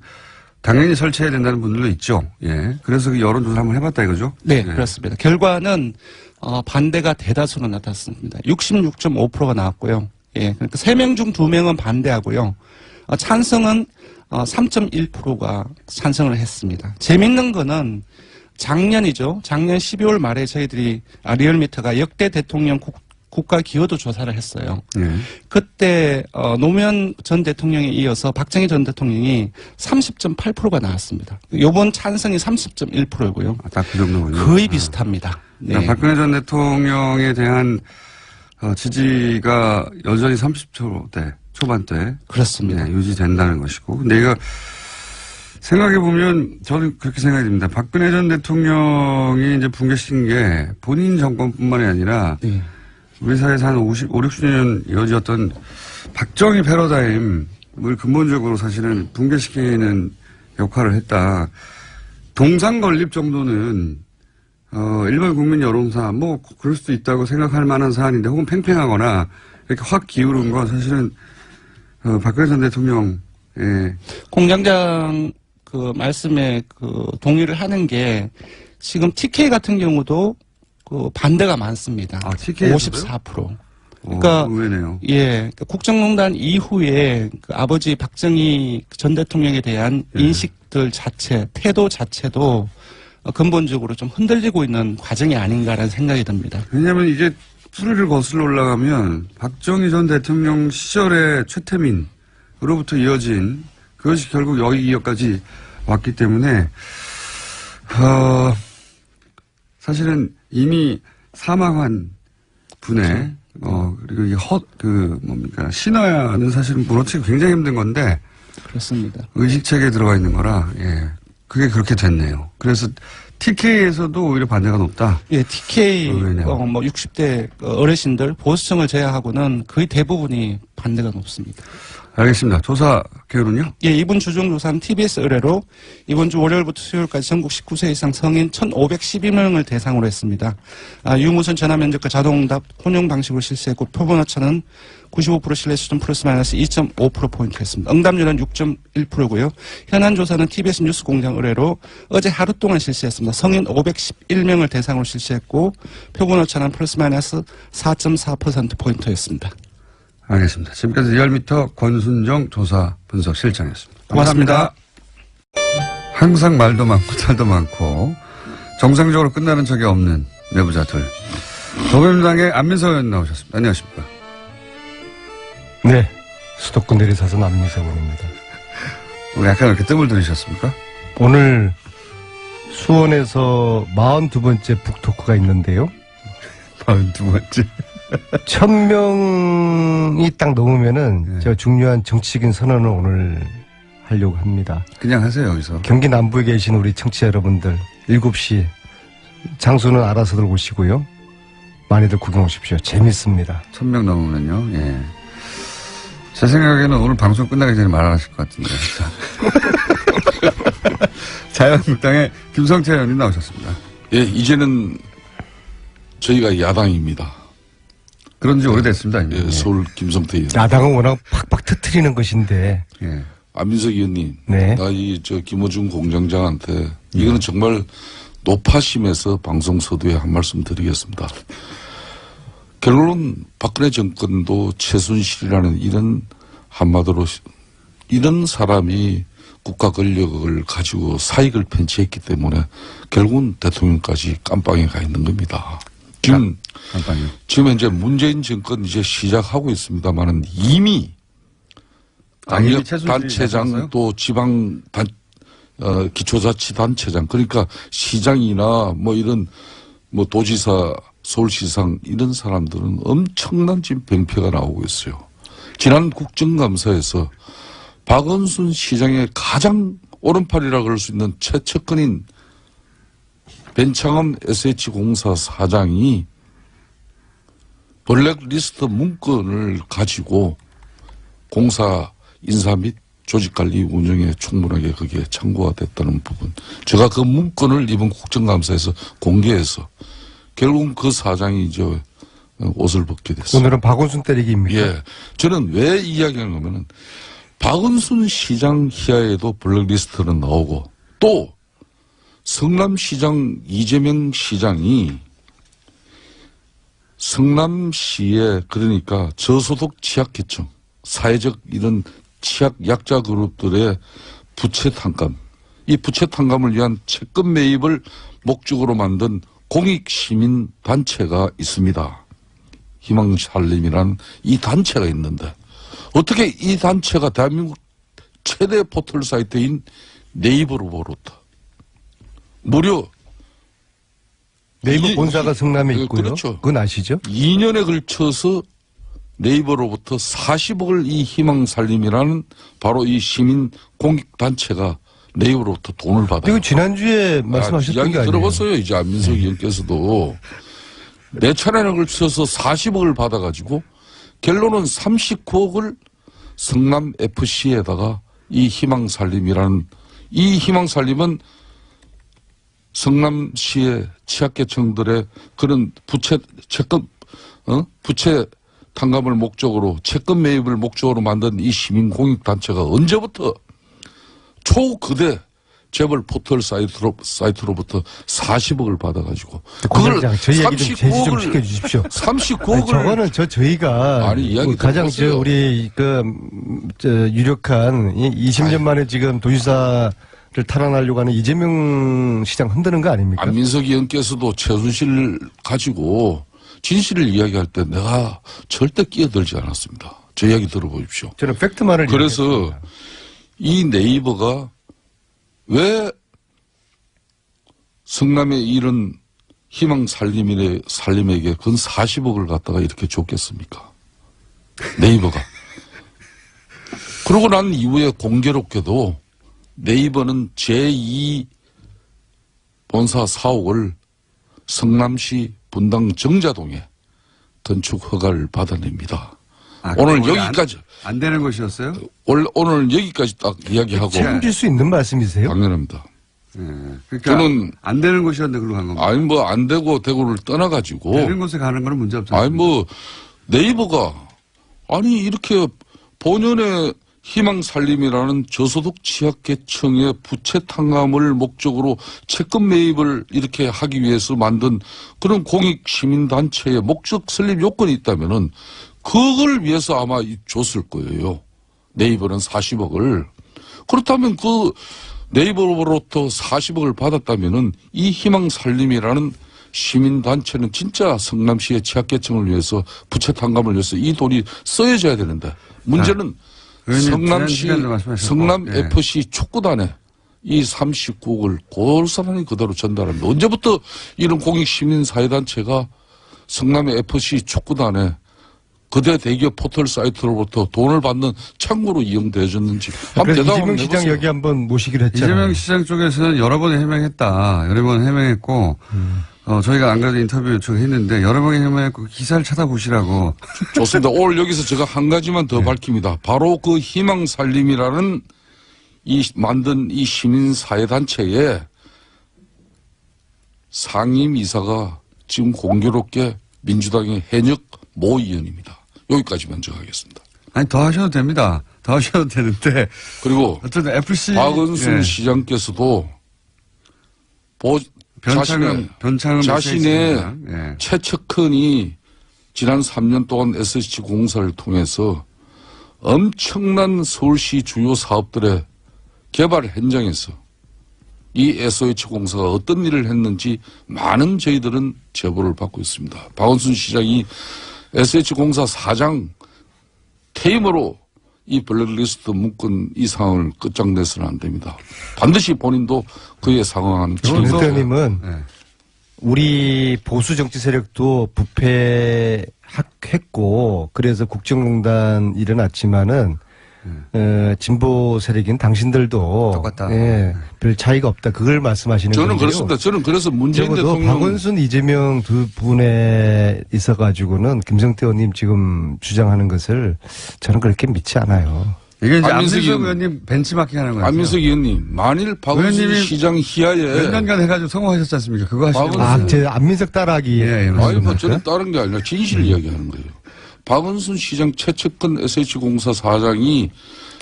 당연히 설치해야 된다는 분들도 있죠. 예. 그래서 그 여론조사를 한번 해봤다 이거죠? 네, 예. 그렇습니다. 결과는 반대가 대다수로 나타났습니다. 66.5%가 나왔고요. 예, 그러니까 3명 중 2명은 반대하고요. 찬성은 3.1%가 찬성을 했습니다. 재밌는 거는 작년이죠. 작년 12월 말에 저희들이 리얼미터가 역대 대통령 국가 기여도 조사를 했어요. 예. 그때 노무현 전 대통령에 이어서 박정희 전 대통령이 30.8%가 나왔습니다. 요번 찬성이 30.1%고요. 딱 그 정도군요. 거의 비슷합니다. 네. 그러니까 박근혜 전 대통령에 대한 지지가 여전히 30%대 초반대 그렇습니다. 유지된다는 것이고. 근데 이거 생각해보면 저는 그렇게 생각이 듭니다. 박근혜 전 대통령이 이제 붕괴시킨 게 본인 정권뿐만이 아니라 네. 우리 사회에서 한 60년 이어졌던 박정희 패러다임을 근본적으로 사실은 붕괴시키는 역할을 했다. 동상 건립 정도는 일반 국민 여론사 뭐 그럴 수도 있다고 생각할 만한 사안인데 혹은 팽팽하거나 이렇게 확 기울은 건 사실은 박근혜 전 대통령 공장장 그 말씀에 그 동의를 하는 게 지금 TK 같은 경우도 그 반대가 많습니다. TK 에서도요? 54%. 그러니까 의외네요. 예, 그러니까 국정농단 이후에 그 아버지 박정희 전 대통령에 대한 인식들 자체, 태도 자체도 근본적으로 좀 흔들리고 있는 과정이 아닌가라는 생각이 듭니다. 왜냐하면 이게 뿌리를 거슬러 올라가면 박정희 전 대통령 시절의 최태민으로부터 이어진 그것이 결국 여기까지 왔기 때문에 사실은 이미 사망한 분의 그리고 이게 신화는 사실은 무너뜨리기 굉장히 힘든 건데 그렇습니다. 의식체계에 들어가 있는 거라 그게 그렇게 됐네요. 그래서 TK에서도 오히려 반대가 높다. 예, TK 의외네요. 60대 어르신들 보수층을 제외하고는 거의 대부분이 반대가 높습니다. 알겠습니다. 조사 결론요? 예, 이번 주중조사는 TBS 의뢰로 이번 주 월요일부터 수요일까지 전국 19세 이상 성인 1,512명을 대상으로 했습니다. 유무선 전화면접과 자동응답 혼용 방식으로 실시했고 표본 오차는 95% 신뢰 수준 플러스 마이너스 2.5%포인트였습니다. 응답률은 6.1%고요. 현안 조사는 TBS 뉴스공장 의뢰로 어제 하루 동안 실시했습니다. 성인 511명을 대상으로 실시했고 표본 오차는 플러스 마이너스 4.4%포인트였습니다. 알겠습니다. 지금까지 리얼미터 권순정 조사 분석 실장이었습니다. 고맙습니다. 항상 말도 많고 탈도 많고 정상적으로 끝나는 적이 없는 내부자들. 더불어민주당의 안민석 의원 나오셨습니다. 안녕하십니까? 네. 수도권 내리사선 안민석 의원입니다. 오늘 약간 이렇게 뜸을 들이셨습니까? 오늘 수원에서 42번째 북토크가 있는데요. 42번째. 1000명이 딱 넘으면은 네. 제가 중요한 정치적인 선언을 오늘 하려고 합니다. 그냥 하세요, 여기서. 경기 남부에 계신 우리 청취자 여러분들 7시 장소는 알아서들 오시고요. 많이들 구경 오십시오. 재밌습니다. 1000명 넘으면요. 예. 제 생각에는 오늘 방송 끝나기 전에 말하실 것 같은데. 자유한국당의 김성태 의원님 나오셨습니다. 예, 이제는 저희가 야당입니다. 그런 지 오래됐습니다. 이미. 예, 서울 김성태 의원. 야당은 워낙 팍팍 터트리는 것인데. 예. 안민석 의원님. 네. 나 김어준 공장장한테 이거는 정말 노파심에서 방송 서두에 한 말씀 드리겠습니다. 결론은 박근혜 정권도 최순실이라는 이런 한마디로 이런 사람이 국가 권력을 가지고 사익을 편취했기 때문에 결국은 대통령까지 깜빵에 가 있는 겁니다. 지금 현재 문재인 정권 이제 시작하고 있습니다만은 이미 당연히 단체장 또 지방 기초자치단체장 그러니까 시장이나 뭐 이런 뭐 도지사 서울시장 이런 사람들은 엄청난 지금 병폐가 나오고 있어요. 지난 국정감사에서 박원순 시장의 가장 오른팔이라 그럴 수 있는 최측근인 벤창엄 SH공사 사장이 블랙리스트 문건을 가지고 공사 인사 및 조직관리 운영에 충분하게 그게 참고가 됐다는 부분. 제가 그 문건을 이번 국정감사에서 공개해서 결국 그 사장이 이제 옷을 벗게 됐어요. 오늘은 박원순 때리기입니까? 예. 저는 왜 이야기하는 거면은 박원순 시장 희하에도 블랙리스트는 나오고 또 성남시장 이재명 시장이 성남시에 그러니까 저소득 취약계층, 사회적 이런 취약 약자 그룹들의 부채 탕감, 이 부채 탕감을 위한 채권 매입을 목적으로 만든 공익시민단체가 있습니다. 희망살림이라는 이 단체가 있는데 어떻게 이 단체가 대한민국 최대 포털 사이트인 네이버로부터 무려 네이버 본사가 성남에 있고요. 그렇죠. 그건 아시죠? 2년에 걸쳐서 네이버로부터 40억을 이 희망살림이라는 바로 이 시민 공익단체가 네이버로부터 돈을 받아요. 이거 지난주에 말씀하셨던 이야기 게 아니에요? 들어봤어요. 이제 안민석 의원께서도. 4차례나 걸쳐서 40억을 받아가지고 결론은 39억을 성남FC에다가 이 희망살림이라는 이 희망살림은 성남시의 취약계층들의 그런 부채 탕감을 목적으로 채권 매입을 목적으로 만든 이 시민공익단체가 언제부터 초거대 재벌 포털 사이트로부터 40억을 받아가지고 공장장 저희 얘기 좀 제시 좀 시켜주십시오. 39억을 저거는 저희가 아니, 이야기 가장 들어보세요. 우리 유력한 20년 만에 지금 도지사를 탈환하려고 하는 이재명 시장 흔드는 거 아닙니까? 안민석 의원께서도 최순실 가지고 진실을 이야기할 때 내가 절대 끼어들지 않았습니다. 저 이야기 들어보십시오. 저는 팩트만을 그래서 얘기했습니다. 이 네이버가 왜 성남의 이런 희망살림에게 근 40억을 갖다가 이렇게 줬겠습니까? 네이버가. 그러고 난 이후에 공교롭게도 네이버는 제2 본사 4억을 성남시 분당 정자동에 건축 허가를 받아냅니다. 오늘 여기까지 안 되는 것이었어요? 오늘 여기까지 딱 이야기하고 책임질 수 있는 말씀이세요? 당연합니다. 예. 그러니까 저는 안 되는 곳이었는데 그걸로 간 겁니다. 아니 뭐 안 되고 대구를 떠나가지고 되는 곳에 가는 거는 문제 없잖아요. 아니 뭐 네이버가 아니 이렇게 본연의 희망살림이라는 저소득 취약계층의 부채 탕감을 목적으로 채권 매입을 이렇게 하기 위해서 만든 그런 공익시민단체의 목적 설립 요건이 있다면은 그걸 위해서 아마 줬을 거예요. 네이버는 40억을. 그렇다면 그 네이버로부터 40억을 받았다면은 이 희망살림이라는 시민단체는 진짜 성남시의 취약계층을 위해서 부채 탕감을 위해서 이 돈이 써야져야 되는데 문제는 성남시 성남FC 축구단에 이 39억을 고스란히 그대로 전달합니다. 언제부터 이런 공익시민사회단체가 성남의 FC 축구단에 거대 대기업 포털 사이트로부터 돈을 받는 창구로 이용되어졌는지 한번 그래서 대답 이재명 한번 시장 해보세요. 여기 한번 모시기로 했잖아요. 이재명 시장 쪽에서는 여러 번 해명했다. 여러 번 해명했고, 저희가 안 그래도 인터뷰 요청했는데, 여러 번 해명했고, 기사를 찾아보시라고. 좋습니다. 오늘 여기서 제가 한 가지만 더 밝힙니다. 바로 그 희망살림이라는 만든 이 시민사회단체의 상임이사가 지금 공교롭게 민주당의 현역 모 의원입니다. 여기까지만 제가 하겠습니다. 아니, 더 하셔도 됩니다. 더 하셔도 되는데. 그리고 어쨌든 FC. 박은순 예. 시장께서도 변창흠 자신의 예. 최측근이 지난 3년 동안 SH공사를 통해서 엄청난 서울시 주요 사업들의 개발 현장에서 이 SOH공사가 어떤 일을 했는지 많은 저희들은 제보를 받고 있습니다. 박원순 시장이 SH공사 사장 퇴임으로 이 블랙리스트 묶은 이 상황을 끝장내서는 안 됩니다. 반드시 본인도 그에 상응하는 김 책임을 대표님은 예. 우리 보수 정치 세력도 부패했고 그래서 국정농단 일어났지만은 진보 세력인 당신들도 똑같다. 예, 별 차이가 없다. 그걸 말씀하시는 거예요. 저는 그렇습니다. 저는 그래서 문재인 적어도 대통령 박원순, 이재명 두 분에 있어가지고는 김성태 의원님 지금 주장하는 것을 저는 그렇게 믿지 않아요. 이게 이제 안민석 안민석 의원님 벤치마킹 하는 거예요. 안민석 의원님 만일 박원순 의원님이 시장 희하에 몇 년간 해가지고 성공하셨지 않습니까? 그거 하시는 박원순- 거예요. 제 안민석 따라하기. 예, 예. 아니 뭐 저는 다른 게 아니라 진실을 이야기하는 거예요. 박원순 시장 최측근 SH공사 사장이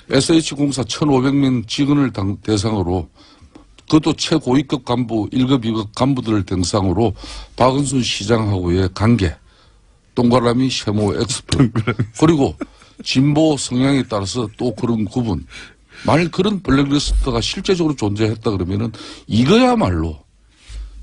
SH공사 1,500명 직원을 대상으로 그것도 최고위급 간부 1급 2급 간부들을 대상으로 박원순 시장하고의 관계 동그라미 세모 엑스표 그리고 진보 성향에 따라서 또 그런 구분 만일 그런 블랙리스트가 실제적으로 존재했다 그러면은 이거야말로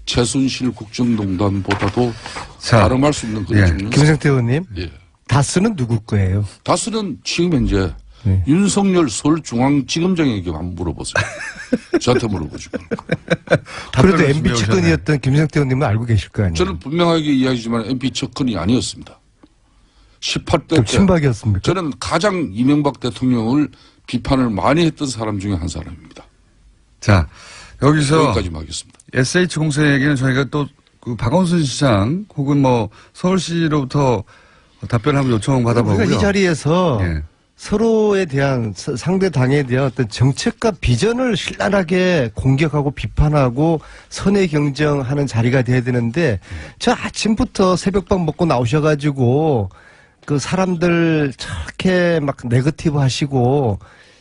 최순실 국정농단보다도 자, 가름할 수 있는 그런 예. 정도. 김성태 의원님, 예. 다스는 누구 거예요? 다스는 지금 현재 네. 윤석열 서울중앙지검장에게 한번 물어보세요. 저한테 물어보지 말고. 그래도 답변을 MB 측근이었던 김성태 의원님은 알고 계실 거 아니에요? 저는 분명하게 이야기지만 MP 측근이 아니었습니다. 18대 좀 때 친박이었습니까? 저는 가장 이명박 대통령을 비판을 많이 했던 사람 중에 한 사람입니다. 자, 여기서 여기까지만 하겠습니다. SH공사 얘기는 저희가 또 그 박원순 시장 혹은 뭐 서울시로부터 답변을 한번 요청 받아보고요. 우리가 이 자리에서 예. 서로에 대한 상대 당에 대한 어떤 정책과 비전을 신랄하게 공격하고 비판하고 선의 경쟁하는 자리가 돼야 되는데 저 아침부터 새벽밥 먹고 나오셔가지고 그 사람들 저렇게 막 네거티브 하시고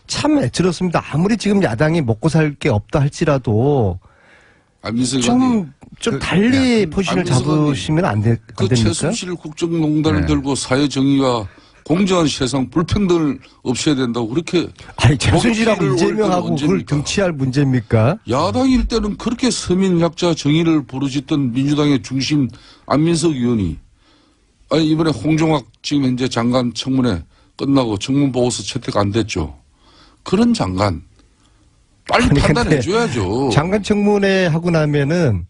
참 애처롭습니다. 아무리 지금 야당이 먹고 살 게 없다 할지라도 안민석 의원님, 좀 달리 그, 포지션을 안민석 잡으시면 안 그 됩니까? 최순실 국정농단을 네. 들고 사회정의와 공정한 세상 불평등을 없애야 된다고 그렇게 아니 최순실하고 먹잇감을 이재명하고 올릴 때는 그걸 언제입니까? 등치할 문제입니까? 야당일 때는 그렇게 서민약자 정의를 부르짖던 민주당의 중심 안민석 의원이 아니 이번에 홍종학 지금 현재 장관 청문회 끝나고 청문보고서 채택 안 됐죠. 그런 장관 빨리 아니, 판단해 근데 줘야죠. 장관 청문회 하고 나면은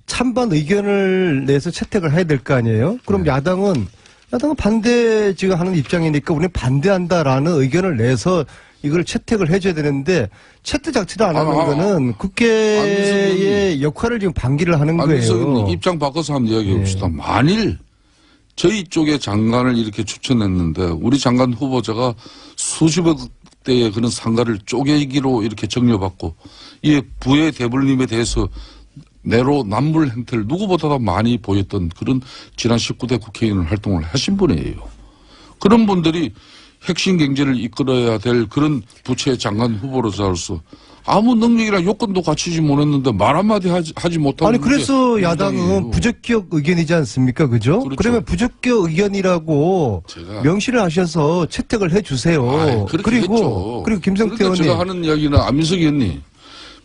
찬반 의견을 내서 채택을 해야 될 거 아니에요? 그럼 야당은 반대 지금 하는 입장이니까 우리는 반대한다라는 의견을 내서 이걸 채택을 해줘야 되는데 채택 자체를 안 하는 거는 국회의 역할을 지금 방기를 하는 안민석 거예요. 의원님 입장 바꿔서 한번 이야기해 봅시다. 만일 저희 쪽에 장관을 이렇게 추천했는데 우리 장관 후보자가 수십억 대의 그런 상가를 쪼개기로 이렇게 정려받고 이 부의 대불림에 대해서 내로남불 행태를 누구보다도 많이 보였던 그런 지난 19대 국회의원 활동을 하신 분이에요. 그런 분들이 핵심 경제를 이끌어야 될 그런 부처의 장관 후보로서 아무 능력이나 요건도 갖추지 못했는데 말 한마디 하지 못하는 아니 그래서 게 야당은 민주당이에요. 부적격 의견이지 않습니까? 그죠? 그렇죠. 그러면 부적격 의견이라고 제가- 명시를 하셔서 채택을 해주세요. 아이, 그렇게 했죠. 그리고 김성태 그러니까 의원님 제가 하는 이야기는 안민석 의원님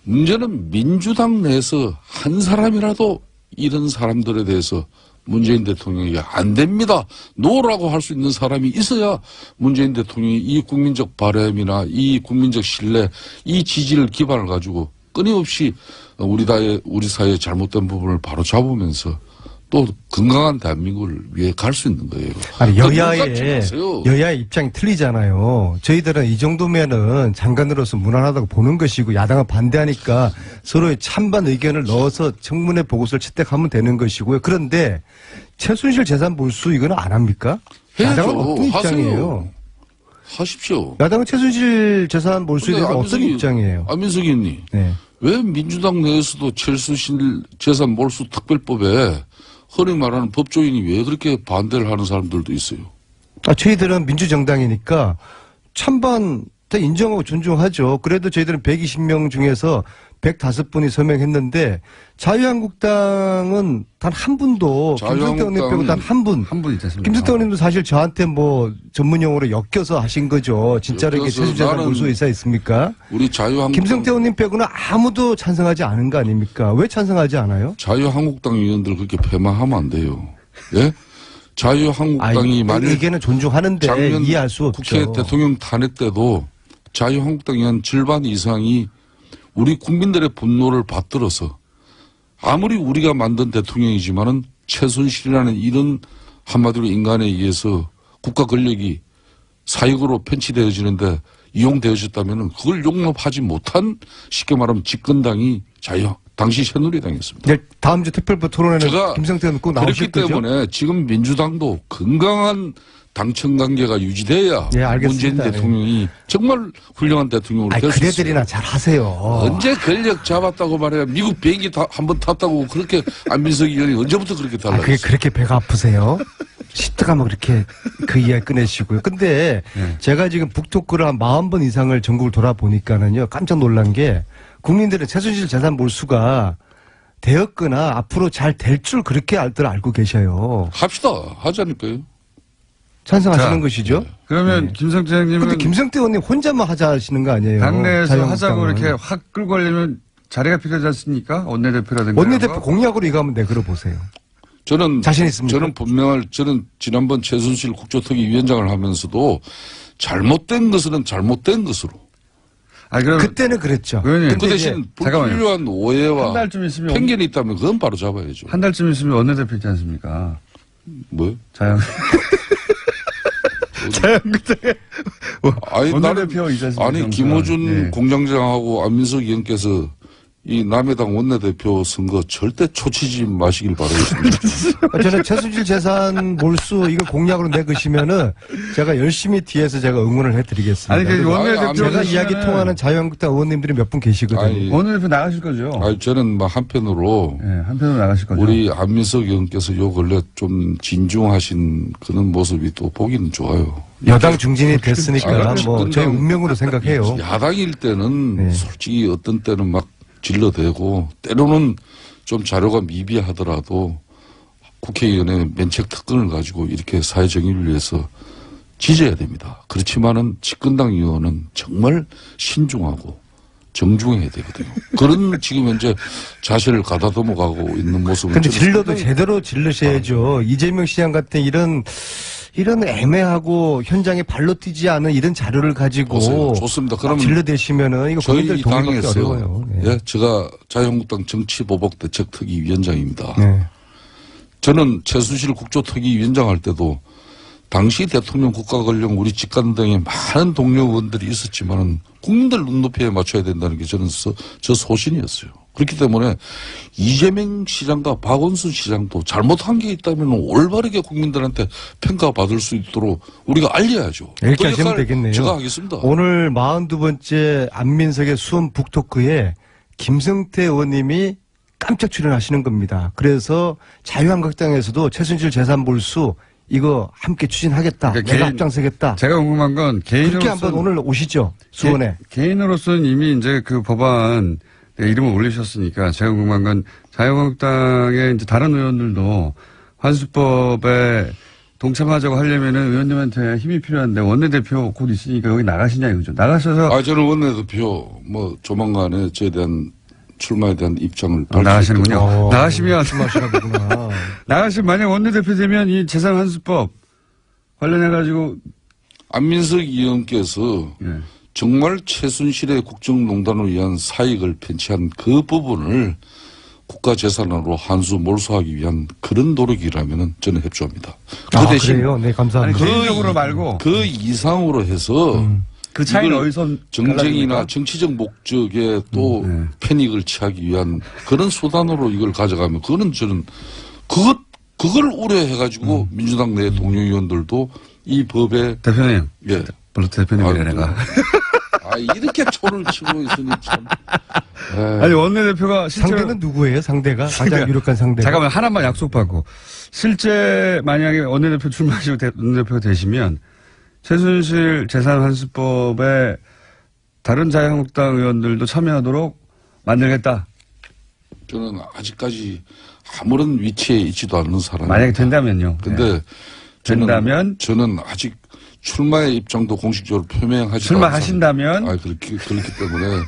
문제는 민주당 내에서 한 사람이라도 이런 사람들에 대해서 문재인 대통령이 안 됩니다. 노라고 할 수 있는 사람이 있어야 문재인 대통령이 이 국민적 바람이나 이 국민적 신뢰, 이 지지를 기반을 가지고 끊임없이 우리 사회의 잘못된 부분을 바로 잡으면서 또 건강한 대한민국을 위해 갈 수 있는 거예요. 아니, 그러니까 눈 감지 마세요. 여야의 입장이 틀리잖아요. 저희들은 이 정도면은 장관으로서 무난하다고 보는 것이고 야당은 반대하니까 서로의 찬반 의견을 넣어서 청문회 보고서를 채택하면 되는 것이고요. 그런데 최순실 재산 몰수 이거는 안 합니까? 해야죠. 야당은 어떤 하세요. 입장이에요? 하십시오. 야당은 최순실 재산 몰수에 근데 대해서 어떤 입장이에요? 안민석 의원님. 네. 왜 민주당 내에서도 최순실 재산 몰수 특별법에 흔히 말하는 법조인이 왜 그렇게 반대를 하는 사람들도 있어요? 저희들은 민주정당이니까 찬반 다 인정하고 존중하죠. 그래도 저희들은 120명 중에서 105분이 서명했는데 자유한국당은 단 한 분도 김성태 의원님 빼고 단 한 분. 한 분 있지 않습니까? 김성태 의원님도 사실 저한테 뭐 전문 용어로 엮여서 하신 거죠. 진짜로 이게 엮여서 최순실 재산 나는 몰수 의사 있습니까? 우리 자유한국당 김성태 의원님 빼고는 아무도 찬성하지 않은 거 아닙니까? 왜 찬성하지 않아요? 자유한국당 의원들 그렇게 폐마하면 안 돼요. 예? 자유한국당이 만일 의견은 존중하는데 작년 이해할 수 없죠. 국회 대통령 탄핵 때도 자유한국당 의원 절반 이상이 우리 국민들의 분노를 받들어서 아무리 우리가 만든 대통령이지만은 최순실이라는 이런 한마디로 인간에 의해서 국가 권력이 사익으로 편취되어지는데 이용되어졌다면은 그걸 용납하지 못한 쉽게 말하면 집권당이 당시 새누리당이었습니다. 네, 다음 주 특별법 토론회는 제가 김성태 의원 꼭 나오실 그렇기 거죠? 때문에 지금 민주당도 건강한 당청 관계가 유지돼야 예, 알겠습니다. 문재인 대통령이 정말 훌륭한 대통령으로 아니, 될 수 있어요. 그래들이나 잘 하세요. 언제 권력 잡았다고 말해야 미국 비행기 한번 탔다고 그렇게 안민석 의원이 언제부터 그렇게 그게 달라졌어요? 그렇게 배가 아프세요? 시트가면 그렇게 그 이야기 꺼내시고요. 근데 제가 지금 북토크를 한 40번 이상을 전국을 돌아보니까는요, 깜짝 놀란 게 국민들은 최순실 재산 몰수가 되었거나 앞으로 잘 될 줄 그렇게 알고 계셔요. 합시다. 하자니까요. 찬성하시는 자, 것이죠? 그러면 김성태 근데 형님은 김성태 의원님 혼자만 하자 하시는 거 아니에요? 당내에서 자유한국당은. 하자고 이렇게 확 끌고 가려면 자리가 필요하지 않습니까? 원내대표라든가. 원내대표 이런 거? 공약으로 이거 한번 내걸어 보세요. 저는 자신 있습니까? 저는 지난번 최순실 국조특위 위원장을 하면서도 잘못된 것은 잘못된 것으로. 아니, 그럼 그때는 그랬죠. 의원님, 그 대신 잠깐만요. 불필요한 오해와 한 달쯤 있으면 편견이 있다면 그건 바로 잡아야죠. 한 달쯤 있으면 원내대표 있지 않습니까? 뭐요? 자영. 자영국장에 아니, 원내대표 있지 않습니까? 아니, 김호준 예. 공장장하고 안민석 의원께서 이 남해당 원내대표 선거 절대 초치지 마시길 바라겠습니다. 저는 최순실 재산 몰수 이거 공약으로 내거시면은 제가 열심히 뒤에서 제가 응원을 해드리겠습니다. 아니, 그 그리고 원내대표 제가 되시면은- 이야기 통하는 자유한국당 의원님들이 몇 분 계시거든요. 아니, 원내대표 나가실 거죠? 아니, 저는 막 한편으로 예, 한편으로 나가실 거죠? 우리 안민석 의원께서 요 근래 좀 진중하신 그런 모습이 또 보기는 좋아요. 여당 중진이 됐으니까 아, 뭐 집권당- 저희 운명으로 생각해요. 야당일 때는 네. 솔직히 어떤 때는 막 질러대고 때로는 좀 자료가 미비하더라도 국회의원의 면책 특권을 가지고 이렇게 사회 정의를 위해서 지져야 됩니다. 그렇지만은 집권당 의원은 정말 신중하고 정중해야 되거든요. 그런 지금 현재 자세를 가다듬어 가고 있는 모습은 근데 저는 질러도 상당히 제대로 질르셔야죠. 이재명 시장 같은 이런 애매하고 현장에 발로 뛰지 않은 이런 자료를 가지고 보세요. 좋습니다. 그러면 질러대시면은 이거 국민들 저희 동의받기 당에서 어려워요. 네. 예, 제가 자유한국당 정치보복대책특위 위원장입니다. 네. 저는 최순실 국조특위 위원장 할 때도 당시 대통령 국가권력 우리 집권 등에 많은 동료 의원들이 있었지만은 국민들 눈높이에 맞춰야 된다는 게 저는 저 소신이었어요. 그렇기 때문에 이재명 시장과 박원순 시장도 잘못한 게 있다면 올바르게 국민들한테 평가받을 수 있도록 우리가 알려야죠. 이렇게 그 하시면 역할 되겠네요. 제가 하겠습니다. 오늘 42번째 안민석의 수원 북토크에 김성태 의원님이 깜짝 출연하시는 겁니다. 그래서 자유한국당에서도 최순실 재산 몰수 이거 함께 추진하겠다. 그러니까 내가 개인- 앞장서겠다. 제가 궁금한 건 그렇게 개인으로서 한번 오늘 오시죠. 수원에. 개인으로서는 이미 이제 그 법안 이름을 올리셨으니까 제가 궁금한 건 자유한국당의 이제 다른 의원들도 환수법에 동참하자고 하려면은 의원님한테 힘이 필요한데 원내대표 곧 있으니까 여기 나가시냐 이거죠. 나가셔서 저는 원내대표 조만간에 저에 대한 출마에 대한 입장을 나가시는군요. 나가시면 말씀하시나 보구나. 나가시면 만약 원내대표 되면 이 재산 환수법 관련해 가지고 안민석 의원께서 예. 정말 최순실의 국정농단을 위한 사익을 편취한 그 부분을 국가 재산으로 한수 몰수하기 위한 그런 노력이라면은 저는 협조합니다. 그 아, 대신 그래요? 네, 감사합니다. 개인적으로 말고 그 이상으로 해서 그 차이는 이걸 어디서 정쟁이나 갈라집니까? 정치적 목적에 또 패닉을 취하기 위한 그런 수단으로 이걸 가져가면 그거는 저는 그걸 우려해가지고 민주당 내 동료 의원들도 이 법에 대표님, 예. 물론 대표님이래 아, 내가. 이렇게 초를 치고 있으니 참. 아니 원내대표가 실제로 상대는 누구예요? 상대가 가장 유력한 상대가. 잠깐만 하나만 약속받고 실제 만약에 원내대표 출마하시고 원내대표가 되시면 최순실 재산환수법에 다른 자유한국당 의원들도 참여하도록 만들겠다. 저는 아직까지 아무런 위치에 있지도 않는 사람입니다. 만약에 된다면요. 근데 네. 된다면 저는 아직 출마의 입장도 공식적으로 표명하지 출마하신다면 그렇기 때문에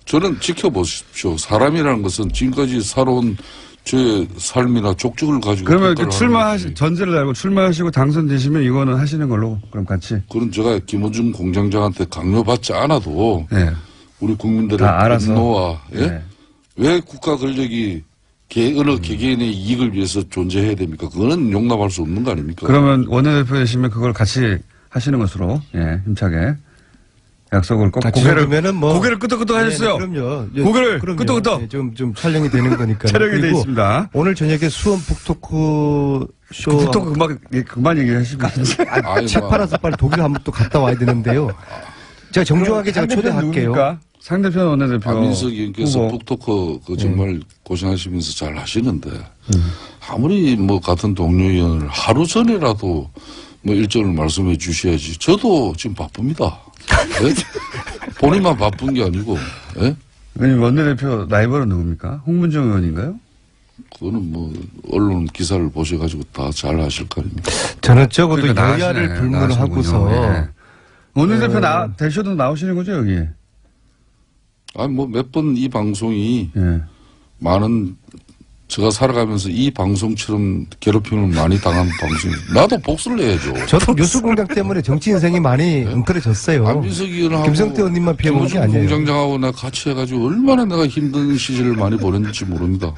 저는 지켜보십시오. 사람이라는 것은 지금까지 살아온 제 삶이나 족적을 가지고 그러면 평가를 출마하시 전제를 달고 출마하시고 당선되시면 이거는 하시는 걸로 그럼 같이. 그런 제가 김원중 공장장한테 강요받지 않아도 네. 우리 국민들의 다 알아서. 분노와 예? 네. 왜 국가 권력이 어느 개개인의 이익을 위해서 존재해야 됩니까? 그거는 용납할 수 없는 거 아닙니까? 그러면 원내대표 되시면 그걸 같이 하시는 것으로 힘차게 약속을 꼭 그러면은 뭐 고개를 끄덕끄덕 하셨어요. 네, 그럼요. 고개를 그럼요. 끄덕끄덕. 네, 좀 촬영이 되는 거니까. 촬영이 돼 있습니다. 오늘 저녁에 수원 북토크 쇼. 북토크 그만 얘기하시면. 책 팔아서 빨리 독일 한번 또 갔다 와야 되는데요. 제가 정중하게 제가 초대할게요. 상대편 원내대표. 안민석 의원께서 후보. 북토크 정말 고생하시면서 잘 하시는데 아무리 뭐 같은 동료 의원을 하루 전에라도 뭐 일정을 말씀해 주셔야지. 저도 지금 바쁩니다. 예? 본인만 바쁜 게 아니고. 예? 원내대표 라이벌은 누굽니까? 홍문정 의원인가요? 그거는 뭐 언론 기사를 보셔가지고 다 잘 아실 거 아닙니까? 저는 적어도 그러니까 여야를 나가시네. 불문하고서 나가시는군요. 예. 원내대표 대쇼도 나오시는 거죠 여기? 뭐 몇 번 이 방송이 예. 많은 제가 살아가면서 이 방송처럼 괴롭힘을 많이 당한 방송. 나도 복수를 해야죠. 저도 뉴스 공장 때문에 정치 인생이 많이 엉클어졌어요. 안민석 의원하고 김성태 의원님만 피해본 게 아니에요. 공장장하고 내가 같이 해가지고 얼마나 내가 힘든 시절을 많이 보냈는지 모릅니다.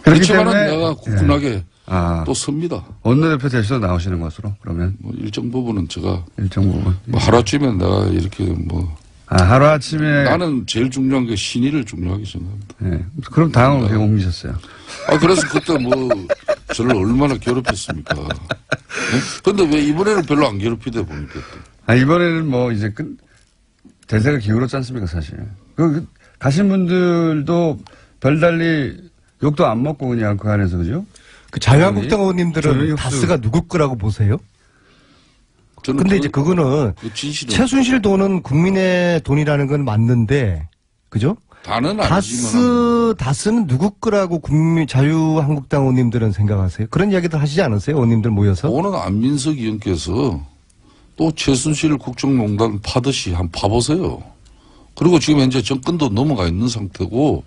그렇기 그렇지만 때문에 내가 굳건하게 아, 또 섭니다. 원내대표 대쇼 나오시는 것으로 그러면 뭐 일정 부분은 제가 일정 부분. 뭐 하루아침에 내가 이렇게 뭐 하루 아침에. 나는 제일 중요한 게 신의를 중요하게 생각합니다. 예. 그럼 당을 어떻게 옮기셨어요? 그래서 그때 뭐 저를 얼마나 괴롭혔습니까? 근데 왜 이번에는 별로 안 괴롭히다 보니까 또. 이번에는 뭐 이제 대세가 기울었지 않습니까, 사실. 가신 분들도 별달리 욕도 안 먹고 그냥 그 안에서, 그죠? 그 자유한국당 의원님들은 조용히 다스가 누구 거라고 보세요? 저는 근데 이제 그거는 진실은 최순실 돈은 국민의 돈이라는 건 맞는데, 그죠? 다는 아니지만 다스는 누구 거라고 자유한국당 의원님들은 생각하세요? 그런 이야기들 하시지 않으세요? 의원님들 모여서? 오늘 안민석 의원께서 또 최순실 국정농단 파듯이 한번 파보세요. 그리고 지금 현재 정권도 넘어가 있는 상태고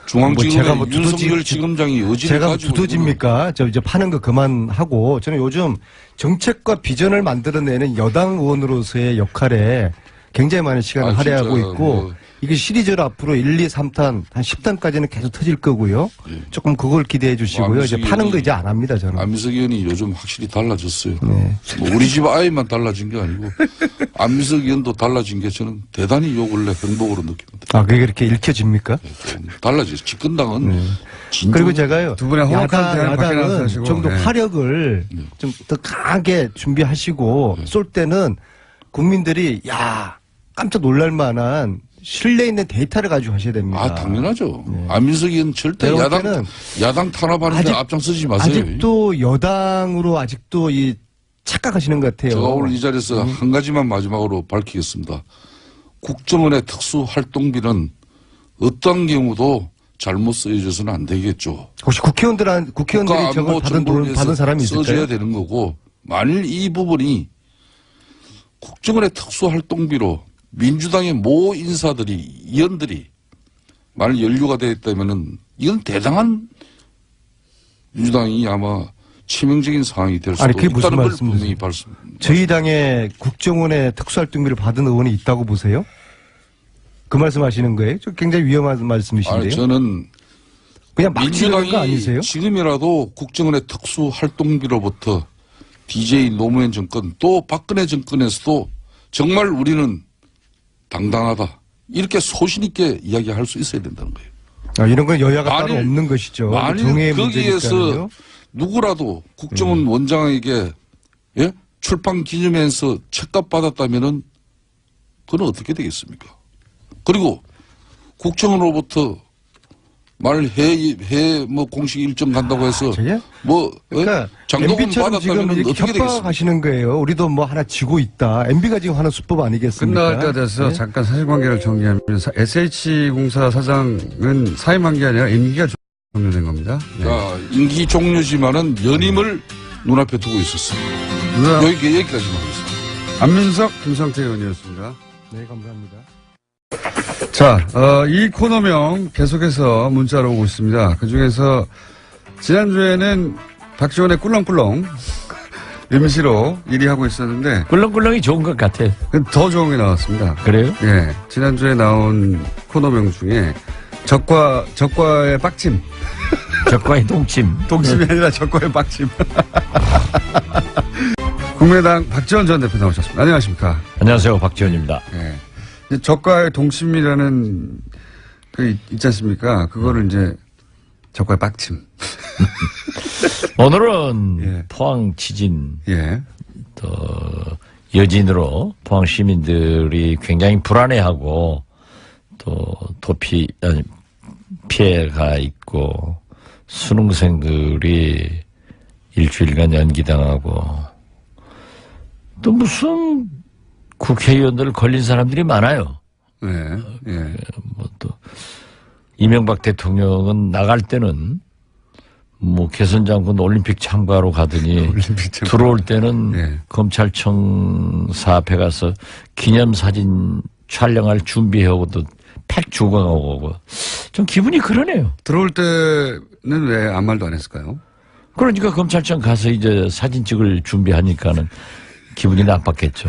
중앙지검의 윤석열 지검장이 의지를 제가 가지고 두더집니까? 저 이제 파는 거 그만하고 저는 요즘 정책과 비전을 만들어내는 여당 의원으로서의 역할에 굉장히 많은 시간을 할애하고 진짜 있고 이게 시리즈로 앞으로 1, 2, 3탄 한 10탄까지는 계속 터질 거고요. 예. 조금 그걸 기대해 주시고요. 이제 파는 거 이제 안 합니다, 저는. 안민석 의원이 요즘 확실히 달라졌어요. 네. 뭐 우리 집 아이만 달라진 게 아니고 안민석 의원도 달라진 게 저는 대단히 요 근래 행복으로 느낍니다. 그게 그렇게 읽혀집니까? 달라졌어요. 집권당은 진짜 그리고 제가요. 두 분의 허락한 대안을 밖에 나가서 야당은 하시고, 좀 더 네. 화력을 좀 더 강하게 준비하시고 쏠 때는 국민들이 깜짝 놀랄 만한 신뢰 있는 데이터를 가지고 하셔야 됩니다. 당연하죠. 안민석 의원 절대 내가 볼 때는 야당 탄압하는데 앞장서지 마세요. 아직도 여당으로 아직도 이 착각하시는 것 같아요. 제가 오늘 이 자리에서 한 가지만 마지막으로 밝히겠습니다. 국정원의 특수활동비는 어떤 경우도 잘못 쓰여져서는 안 되겠죠. 혹시 국회의원들이 저걸 받은 사람이 써줘야 있을까요? 되는 거고 만일 이 부분이 국정원의 특수활동비로 민주당의 모 인사들이 의원들이 만일 연루가 되었다면은 이건 대단한 민주당이 아마 치명적인 상황이 될 수도 그게 무슨 있다는 걸 말씀이세요? 분명히 말씀. 저희 당에 국정원의 특수활동비를 받은 의원이 있다고 보세요? 그 말씀하시는 거예요? 굉장히 위험한 말씀이신데요. 저는 그냥 막 지르는 거 민주당이 아니세요? 지금이라도 국정원의 특수활동비로부터 DJ 노무현 정권 또 박근혜 정권에서도 정말 우리는 당당하다. 이렇게 소신 있게 이야기할 수 있어야 된다는 거예요. 이런 건 여야가 따로 만일- 없는 것이죠. 만일 정의의 거기에서 문제니까요. 누구라도 국정원 원장에게 예? 출판 기념회에서 책값 받았다면은 그건 어떻게 되겠습니까? 그리고 국정원으로부터 뭐 공식 일정 간다고 해서 저게? 뭐 그러니까 장도금 MB처럼 지금 받았다면 이렇게 어떻게 되겠습니까? 협박하시는 거예요. 우리도 뭐 하나 지고 있다. MB가 지금 하는 수법 아니겠습니까? 끝날 때 돼서 네? 잠깐 사실관계를 정리하면 SH공사 사장은 사임한 게 아니라 임기가 종료된 겁니다. 네. 자, 임기 종료지만은 연임을 눈앞에 두고 있었습니다. 여기까지만 하겠습니다. 안민석, 김성태 의원이었습니다. 네, 감사합니다. 자, 이 코너명 계속해서 문자로 오고 있습니다. 그 중에서 지난주에는 박지원의 꿀렁꿀렁 임시로 1위 하고 있었는데 꿀렁꿀렁이 좋은 것 같아. 더 좋은 게 나왔습니다. 그래요? 예, 지난주에 나온 코너명 중에 적과의 빡침. 적과의 동침. 동심이 아니라 적과의 빡침. 국민의당 박지원 전 대표 나오셨습니다. 안녕하십니까. 안녕하세요, 박지원입니다. 예. 이제 적과의 동심이라는 그 있지 않습니까? 그거를 이제 적과의 빡침. 오늘은 예. 포항 지진 예. 또 여진으로 포항 시민들이 굉장히 불안해하고 또 피해가 있고 수능생들이 일주일간 연기당하고 또 무슨 국회의원들 걸린 사람들이 많아요. 네. 예. 뭐 또 이명박 대통령은 나갈 때는 뭐 개선 장군 올림픽 참가로 가더니 들어올 때는 예. 검찰청 사앞에 가서 기념사진 촬영할 준비해오고도 팩 주고 오고 좀 기분이 그러네요. 들어올 때는 왜 아무 말도 안 했을까요? 그러니까 검찰청 가서 이제 사진 찍을 준비하니까는 기분이 나빴겠죠.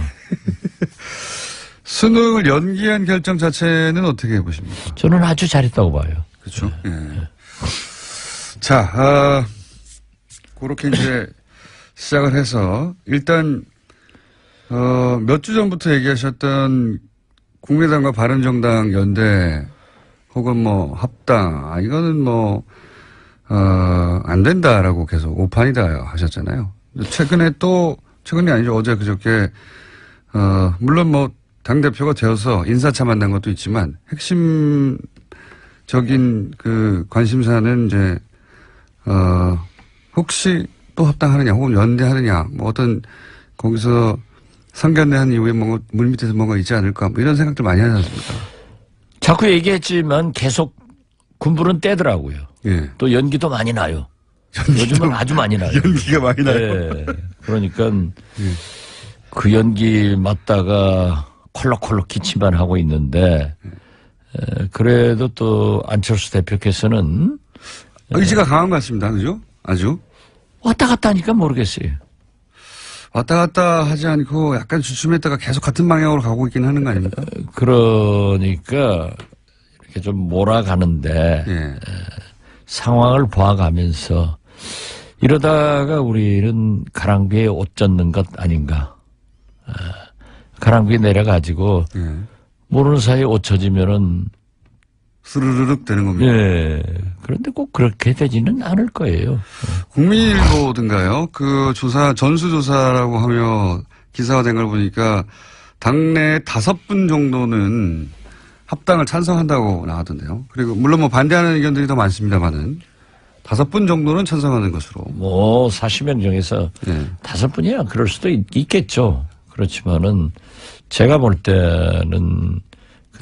수능을 연기한 결정 자체는 어떻게 보십니까? 저는 아주 잘했다고 봐요. 그렇죠. 예. 자, 그렇게 이제 시작을 해서 일단 몇 주 전부터 얘기하셨던 국민의당과 바른정당 연대 혹은 뭐 합당 이거는 뭐 안 된다라고 계속 오판이다 하셨잖아요. 최근이 아니죠. 어제 그저께 물론 뭐 당대표가 되어서 인사차 만난 것도 있지만 핵심적인 그 관심사는 이제 혹시 또 합당하느냐 혹은 연대하느냐 뭐 어떤 거기서 상견례한 이후에 뭔가 물밑에서 뭔가 있지 않을까 뭐 이런 생각들 많이 하지 않습니까? 자꾸 얘기했지만 계속 군불은 떼더라고요. 예. 또 연기도 많이 나요. 요즘은 아주 많이 나요. 연기가 많이 나요. 예. 그러니까 그 연기 맞다가 콜록콜록 기침만 하고 있는데 그래도 또 안철수 대표께서는 의지가 강한 것 같습니다. 그죠? 아주. 왔다 갔다 하니까 모르겠어요. 왔다 갔다 하지 않고 약간 주춤했다가 계속 같은 방향으로 가고 있긴 하는 거 아닙니까? 그러니까 이렇게 좀 몰아가는데 예. 상황을 봐가면서 이러다가 우리는 가랑비에 옷 젖는 것 아닌가. 가랑비에 내려가지고 예. 모르는 사이에 옷 젖으면은 스르르륵 되는 겁니다. 예. 그런데 꼭 그렇게 되지는 않을 거예요. 국민일보든가요. 그 전수조사라고 하며 기사화된 걸 보니까 당내 5분 정도는 합당을 찬성한다고 나왔던데요. 그리고 물론 뭐 반대하는 의견들이 더 많습니다만은 5분 정도는 찬성하는 것으로. 뭐 40명 중에서 예. 5분이야 그럴 수도 있겠죠. 그렇지만은 제가 볼 때는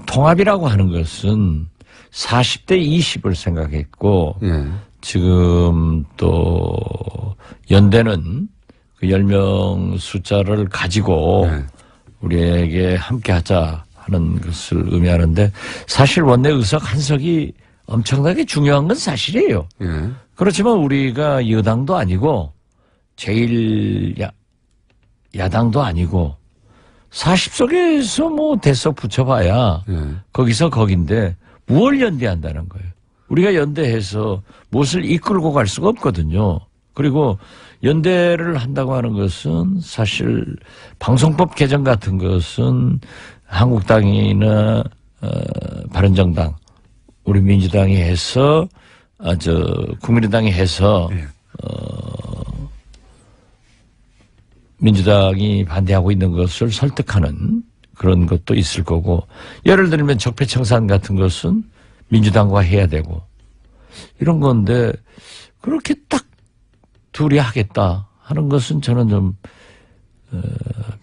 통합이라고 하는 것은 40대 20을 생각했고 예. 지금 또 연대는 그 10명 숫자를 가지고 네. 우리에게 함께 하자 하는 것을 의미하는데 사실 원내 의석 한 석이 엄청나게 중요한 건 사실이에요. 예. 그렇지만 우리가 여당도 아니고 제일 야당도 아니고 40석에서 뭐 대석 붙여봐야 예. 거기서 거긴데 무얼 연대한다는 거예요. 우리가 연대해서 무엇을 이끌고 갈 수가 없거든요. 그리고 연대를 한다고 하는 것은 사실 방송법 개정 같은 것은 한국당이나 바른정당, 우리 민주당이 해서 국민의당이 해서 예. 민주당이 반대하고 있는 것을 설득하는 그런 것도 있을 거고, 예를 들면 적폐청산 같은 것은 민주당과 해야 되고 이런 건데 그렇게 딱 둘이 하겠다 하는 것은 저는 좀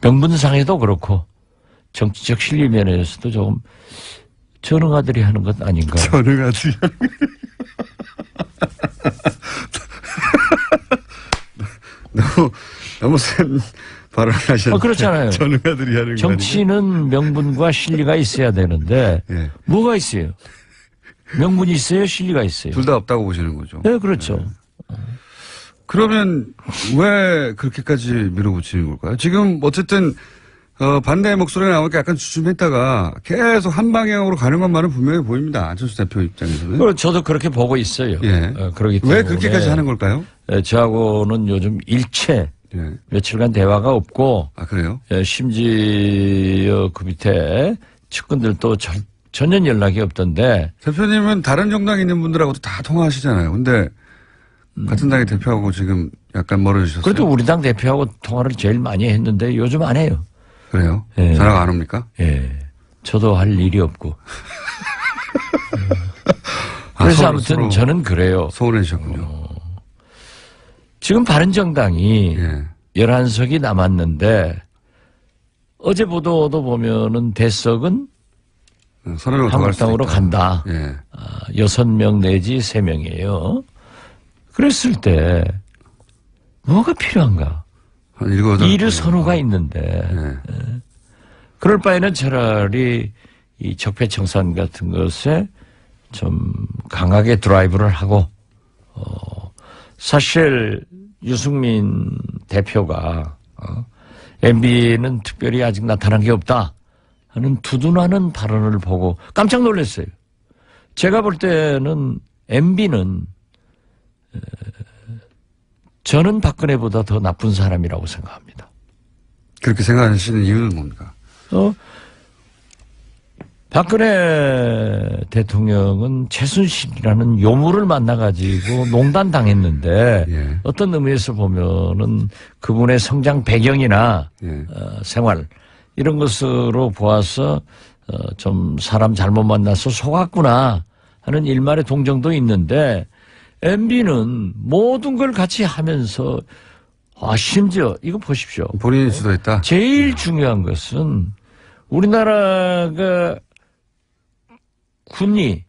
명분상에도 그렇고 정치적 실리 면에서도 조금 전응아들이 하는 것 아닌가. 전응아들이 너무 센 발언하셨는데. 그렇잖아요. 전응아들이 하는 거 정치는 명분과 실리가 있어야 되는데 예. 뭐가 있어요? 명분이 있어요? 실리가 있어요? 둘 다 없다고 보시는 거죠. 네, 그렇죠. 그러면 왜 그렇게까지 밀어붙이는 걸까요? 지금 어쨌든 반대의 목소리가 나오니까 약간 주춤했다가 계속 한 방향으로 가는 것만은 분명히 보입니다. 안철수 대표 입장에서는. 그럼 저도 그렇게 보고 있어요. 예. 그러기 때문에 왜 그렇게까지 하는 걸까요? 저하고는 요즘 일체 예. 며칠간 대화가 없고 아 그래요? 심지어 그 밑에 측근들도 전혀 연락이 없던데. 대표님은 다른 정당에 있는 분들하고도 다 통화하시잖아요. 근데 같은 당의 대표하고 지금 약간 멀어지셨어요. 그래도 우리 당 대표하고 통화를 제일 많이 했는데 요즘 안 해요. 그래요? 예. 전화가 안 옵니까? 예. 저도 할 일이 없고. 아, 그래서 서로, 아무튼 서로 저는 그래요. 소원해주셨군요. 지금 바른정당이 예. 11석이 남았는데 어제 보도도 보면은 대석은 서로 더 갈 수도 한국당으로 있다. 간다. 예. 6명 내지 3명이에요. 그랬을 때 뭐가 필요한가? 한 7, 8. 이르 선호가 있는데 예. 그럴 바에는 차라리 이 적폐청산 같은 것에 좀 강하게 드라이브를 하고 사실 유승민 대표가 MB는 특별히 아직 나타난 게 없다 하는 두둔하는 발언을 보고 깜짝 놀랐어요. 제가 볼 때는 MB는 저는 박근혜보다 더 나쁜 사람이라고 생각합니다. 그렇게 생각하시는 이유는 뭡니까? 박근혜 대통령은 최순실이라는 요물을 만나가지고 농단당했는데 예. 어떤 의미에서 보면은 그분의 성장 배경이나 예. 생활 이런 것으로 보아서 좀 사람 잘못 만나서 속았구나 하는 일말의 동정도 있는데 MB는 모든 걸 같이 하면서 심지어 이거 보십시오. 본인이 주도했다? 제일 중요한 것은 우리나라가 군이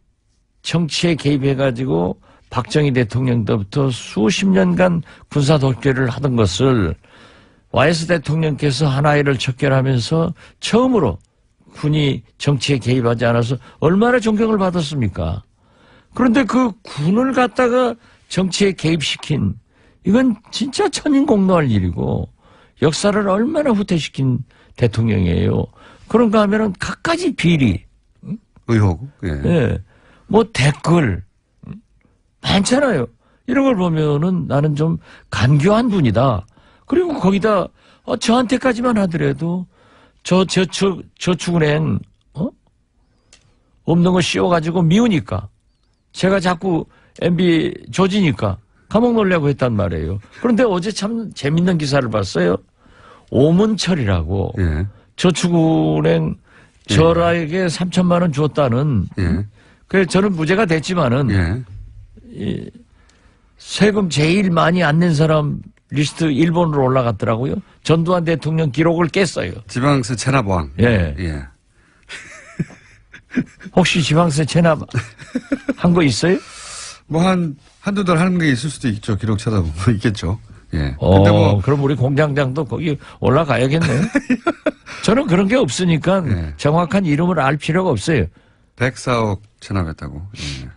정치에 개입해가지고 박정희 대통령 때부터 수십 년간 군사 독재를 하던 것을 YS 대통령께서 하나이를 척결하면서 처음으로 군이 정치에 개입하지 않아서 얼마나 존경을 받았습니까? 그런데 그 군을 갖다가 정치에 개입시킨 이건 진짜 천인공노할 일이고 역사를 얼마나 후퇴시킨 대통령이에요. 그런가 하면은 갖가지 비리, 의혹. 예. 예, 뭐 댓글 많잖아요. 이런 걸 보면은 나는 좀 간교한 분이다. 그리고 거기다 저한테까지만 하더라도 저축은행 없는 거 씌워가지고 미우니까 제가 자꾸 MB 조지니까 감옥 놀려고 했단 말이에요. 그런데 어제 참 재밌는 기사를 봤어요. 오문철이라고 예. 저축은행 저라에게 3천만 원 줬다는. 예. 그래서 저는 무죄가 됐지만은 예. 이 세금 제일 많이 안 낸 사람 리스트 1번으로 올라갔더라고요. 전두환 대통령 기록을 깼어요. 지방세 체납왕. 예. 예. 혹시 지방세 체납 한 거 있어요? 뭐 한두 달 하는 게 있을 수도 있죠. 기록 찾아보면 있겠죠. 예. 근데 뭐 그럼 우리 공장장도 거기 올라가야겠네요. 저는 그런 게 없으니까 예. 정확한 이름을 알 필요가 없어요. 104억 체납했다고. 예.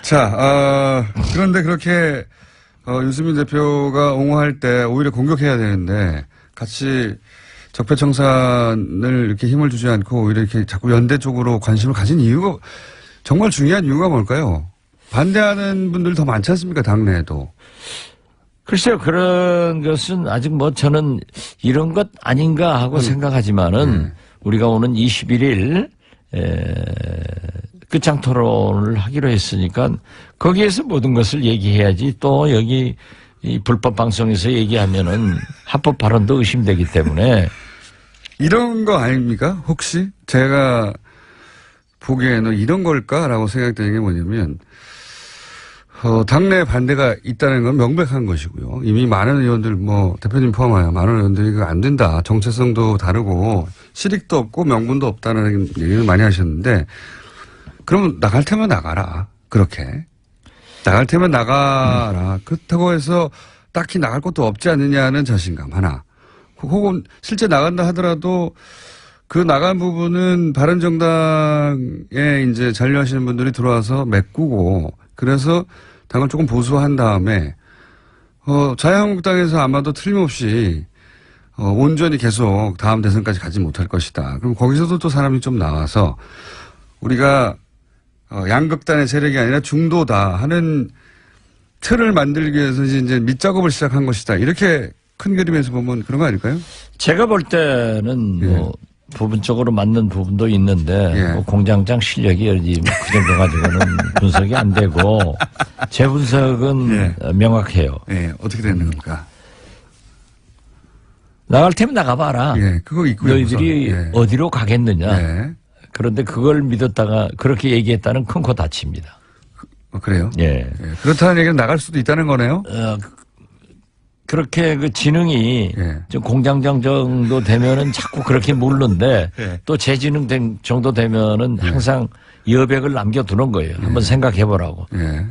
자, 그런데 그렇게 유승민 대표가 옹호할 때 오히려 공격해야 되는데 같이 적폐청산을 이렇게 힘을 주지 않고 오히려 이렇게 자꾸 연대 쪽으로 관심을 가진 이유가 정말 중요한 이유가 뭘까요? 반대하는 분들 더 많지 않습니까? 당내에도. 글쎄요, 그런 것은 아직 뭐 저는 이런 것 아닌가 하고 생각하지만은 우리가 오는 21일 끝장 토론을 하기로 했으니까 거기에서 모든 것을 얘기해야지 또 여기 이 불법 방송에서 얘기하면은 합법 발언도 의심되기 때문에 이런 거 아닙니까? 혹시 제가 보기에는 이런 걸까라고 생각되는 게 뭐냐면 당내 반대가 있다는 건 명백한 것이고요. 이미 많은 의원들 대표님 포함하여 많은 의원들이 그거 안 된다. 정체성도 다르고 실익도 없고 명분도 없다는 얘기를 많이 하셨는데 그러면 나갈 테면 나가라. 그렇게. 나갈 테면 나가라. 그렇다고 해서 딱히 나갈 것도 없지 않느냐는 자신감 하나. 혹은 실제 나간다 하더라도 그 나간 부분은 바른정당에 이제 잔류하시는 분들이 들어와서 메꾸고 그래서 당을 조금 보수한 다음에 자유한국당에서 아마도 틀림없이 온전히 계속 다음 대선까지 가지 못할 것이다. 그럼 거기서도 또 사람이 좀 나와서 우리가 양극단의 세력이 아니라 중도다 하는 틀을 만들기 위해서 이제 밑작업을 시작한 것이다. 이렇게 큰 그림에서 보면 그런 거 아닐까요? 제가 볼 때는 뭐 부분적으로 맞는 부분도 있는데 뭐 공장장 실력이 그 정도 가지고는 분석이 안 되고 제 분석은 명확해요. 어떻게 되는 겁니까? 나갈 테면 나가봐라. 그거 있고요. 너희들이 어디로 가겠느냐. 그런데 그걸 믿었다가 그렇게 얘기했다는 큰 코 다칩니다. 그래요? 예. 그렇다는 얘기는 나갈 수도 있다는 거네요? 그렇게 그 지능이 좀 공장장 정도 되면은 자꾸 그렇게 묻는데 또 재지능 정도 되면은 항상 여백을 남겨두는 거예요. 한번 생각해 보라고.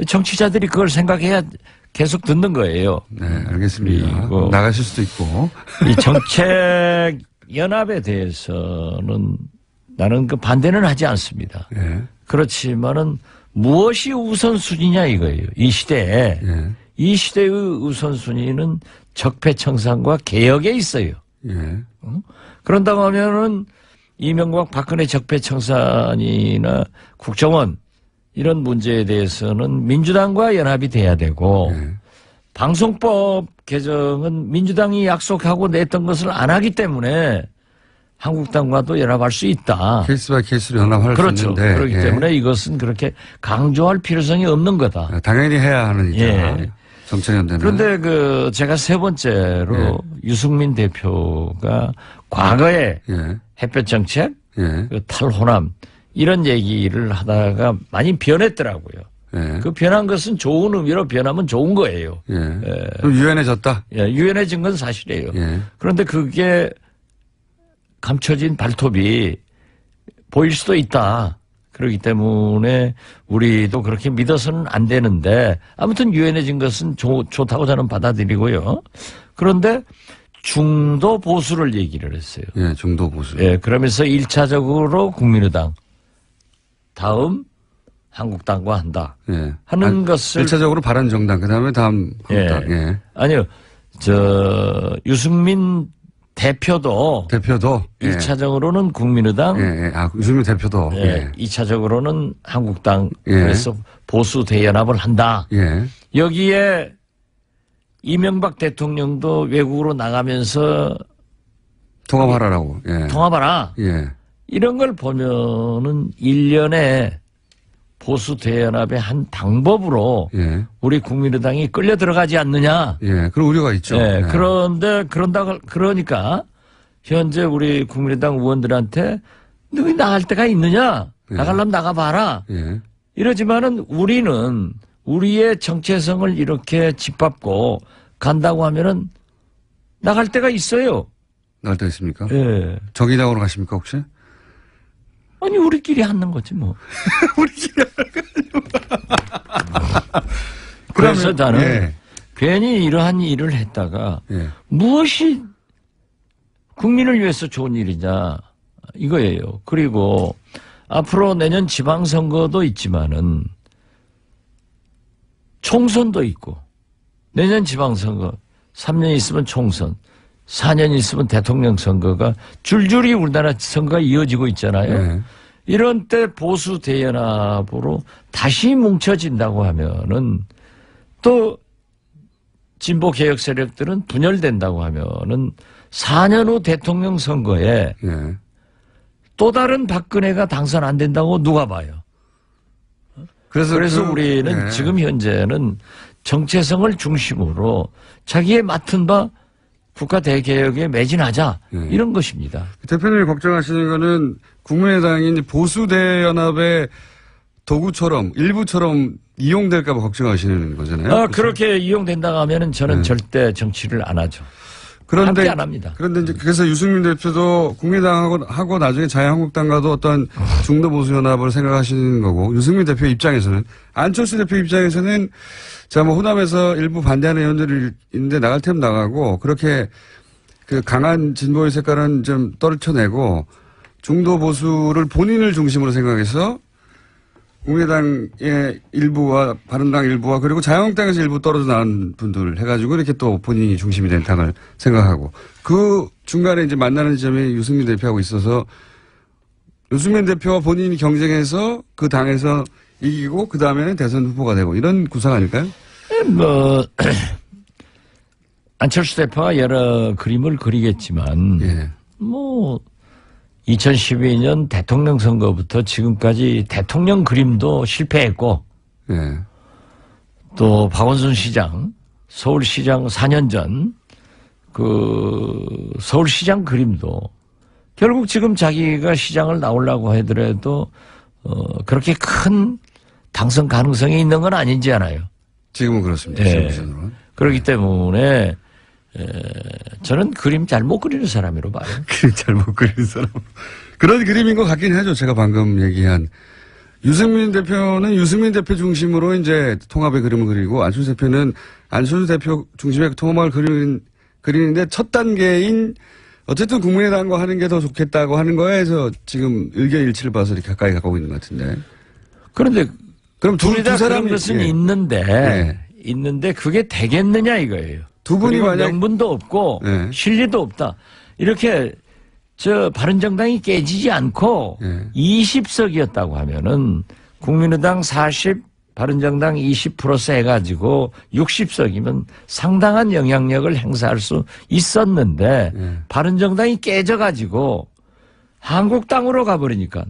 정치자들이 그걸 생각해야 계속 듣는 거예요. 네, 알겠습니다. 나가실 수도 있고. 이 정책 연합에 대해서는 나는 그 반대는 하지 않습니다. 그렇지만은 무엇이 우선순위냐 이거예요. 이 시대에. 이 시대의 우선순위는 적폐청산과 개혁에 있어요. 그런다고 하면은 이명박 박근혜 적폐청산이나 국정원 이런 문제에 대해서는 민주당과 연합이 돼야 되고 방송법 개정은 민주당이 약속하고 냈던 것을 안 하기 때문에 한국당과도 연합할 수 있다. 케이스 바이 케이스로 연합할 수 있는데. 그렇기 때문에 이것은 그렇게 강조할 필요성이 없는 거다. 당연히 해야 하는 일이다. 정책연대는. 그런데 제가 세 번째로 유승민 대표가 과거에 햇볕 정책, 그 탈호남 이런 얘기를 하다가 많이 변했더라고요. 그 변한 것은 좋은 의미로 변하면 좋은 거예요. 좀 유연해졌다? 유연해진 건 사실이에요. 그런데 그게 감춰진 발톱이 보일 수도 있다. 그렇기 때문에 우리도 그렇게 믿어서는 안 되는데 아무튼 유연해진 것은 좋다고 저는 받아들이고요. 그런데 중도 보수를 얘기를 했어요. 중도 보수. 그러면서 1차적으로 국민의당, 다음 한국당과 한다. 하는 것을 1차적으로 바른정당, 그다음에 다음 한국당. 아니요. 유승민 대표도 1차적으로는 국민의당, 유승민 대표도 2차적으로는 한국당, 그래서 보수 대연합을 한다. 여기에 이명박 대통령도 외국으로 나가면서 통합하라라고. 통합하라. 이런 걸 보면은 일련의 보수 대연합의 한 방법으로 우리 국민의당이 끌려 들어가지 않느냐. 그런 우려가 있죠. 그런데 그러니까 현재 우리 국민의당 의원들한테 너희 나갈 데가 있느냐? 나가려면 나가봐라. 이러지만은 우리는 우리의 정체성을 이렇게 짓밟고 간다고 하면은 나갈 데가 있어요. 나갈 데가 있습니까? 정의당으로 가십니까 혹시? 아니 우리끼리 하는 거지 뭐. 우리끼리 하는 거지. 그래서 나는 괜히 이러한 일을 했다가 무엇이 국민을 위해서 좋은 일이냐 이거예요. 그리고 앞으로 내년 지방선거도 있지만은 총선도 있고 내년 지방선거 3년 있으면 총선 4년 있으면 대통령 선거가 줄줄이 우리나라 선거가 이어지고 있잖아요. 이런 때 보수 대연합으로 다시 뭉쳐진다고 하면은 또 진보 개혁 세력들은 분열된다고 하면은 4년 후 대통령 선거에 예. 또 다른 박근혜가 당선 안 된다고 누가 봐요? 그래서 우리는 예. 지금 현재는 정체성을 중심으로 자기의 맡은 바 국가 대개혁에 매진하자 예. 이런 것입니다. 대표님이 걱정하시는 거는 국민의당이 이제 보수 대연합의 도구처럼 일부처럼 이용될까 봐 걱정하시는 거잖아요. 그렇죠? 그렇게 이용된다고 하면은 저는 네. 절대 정치를 안 하죠. 그런데 함께 안 합니다. 그런데 이제 그래서 유승민 대표도 국민의당하고 나중에 자유한국당과도 어떤 중도 보수 연합을 생각하시는 거고 유승민 대표 입장에서는 안철수 대표 입장에서는 자 뭐 호남에서 일부 반대하는 의원들이 있는데 나갈 테면 나가고 그렇게 그 강한 진보의 색깔은 좀 떨쳐내고 중도 보수를 본인을 중심으로 생각해서 국민의당의 일부와 바른당 일부와 그리고 자유한국당에서 일부 떨어져 나온 분들 해가지고 이렇게 또 본인이 중심이 된 당을 생각하고 그 중간에 이제 만나는 지점이 유승민 대표하고 있어서 유승민 대표와 본인이 경쟁해서 그 당에서 이기고 그 다음에는 대선 후보가 되고 이런 구상 아닐까요? 뭐 안철수 대표가 여러 그림을 그리겠지만 예. 뭐 2012년 대통령 선거부터 지금까지 대통령 그림도 실패했고 예. 또 박원순 시장 서울시장 4년 전 그 서울시장 그림도 결국 지금 자기가 시장을 나오려고 하더라도 그렇게 큰 당선 가능성이 있는 건 아닌지 알아요. 지금은 그렇습니다. 예. 지금 기준으로는. 그렇기 때문에 저는 그림 잘 못 그리는 사람으로 봐요. 그림 잘못 그리는 사람. 그런 그림인 것 같긴 하죠. 제가 방금 얘기한. 유승민 대표는 유승민 대표 중심으로 이제 통합의 그림을 그리고 안철수 대표는 안철수 대표 중심의 통합을 그리는데 첫 단계인 어쨌든 국민의당과 하는 게 더 좋겠다고 하는 거에서 지금 의견 일치를 봐서 이렇게 가까이 가고 있는 것 같은데. 그런데 그럼 둘이 다 두 그런 사람이- 것은 예. 있는데 있는데 그게 되겠느냐 이거예요. 두 분이 그리고 만약- 명분도 없고 예. 실리도 없다. 이렇게 저 바른정당이 깨지지 않고 예. 20석이었다고 하면은 국민의당 40, 바른정당 20 플러스 해가지고 60석이면 상당한 영향력을 행사할 수 있었는데 예. 바른정당이 깨져가지고 한국당으로 가버리니까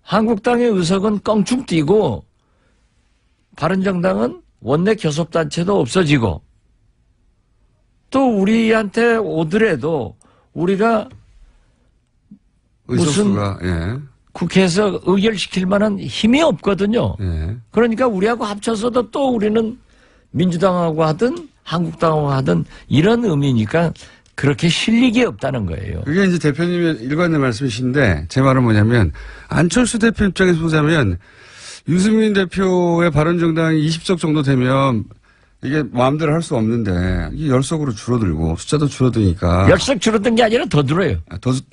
한국당의 의석은 껑충 뛰고 바른정당은 원내 교섭단체도 없어지고 또 우리한테 오더라도 우리가 의석수가, 예. 국회에서 의결시킬 만한 힘이 없거든요. 예. 그러니까 우리하고 합쳐서도 또 우리는 민주당하고 하든 한국당하고 하든 이런 의미니까 그렇게 실력이 없다는 거예요. 그게 이제 대표님의 일관된 말씀이신데 제 말은 뭐냐면 안철수 대표 입장에서 보자면 유승민 대표의 바른정당이 20석 정도 되면 이게 마음대로 할 수 없는데 이게 10석으로 줄어들고 숫자도 줄어드니까 열석 줄어든 게 아니라 더 들어요.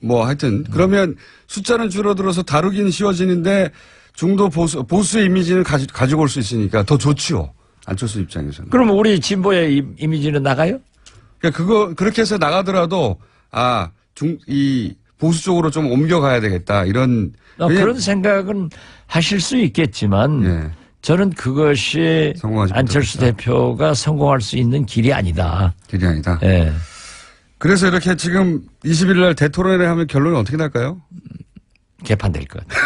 뭐 하여튼 그러면 숫자는 줄어들어서 다루기는 쉬워지는데 중도 보수의 이미지는 가지고 올 수 있으니까 더 좋지요. 안철수 입장에서는. 그러면 우리 진보의 이미지는 나가요? 그러니까 그렇게 해서 나가더라도 이 보수 쪽으로 좀 옮겨가야 되겠다 이런 그런 생각은 하실 수 있겠지만 예. 저는 그것이 성공하지 안철수 못하겠다. 대표가 성공할 수 있는 길이 아니다. 길이 아니다. 예. 그래서 이렇게 지금 20일 날 대토론회 하면 결론이 어떻게 날까요? 개판될 것 같아요.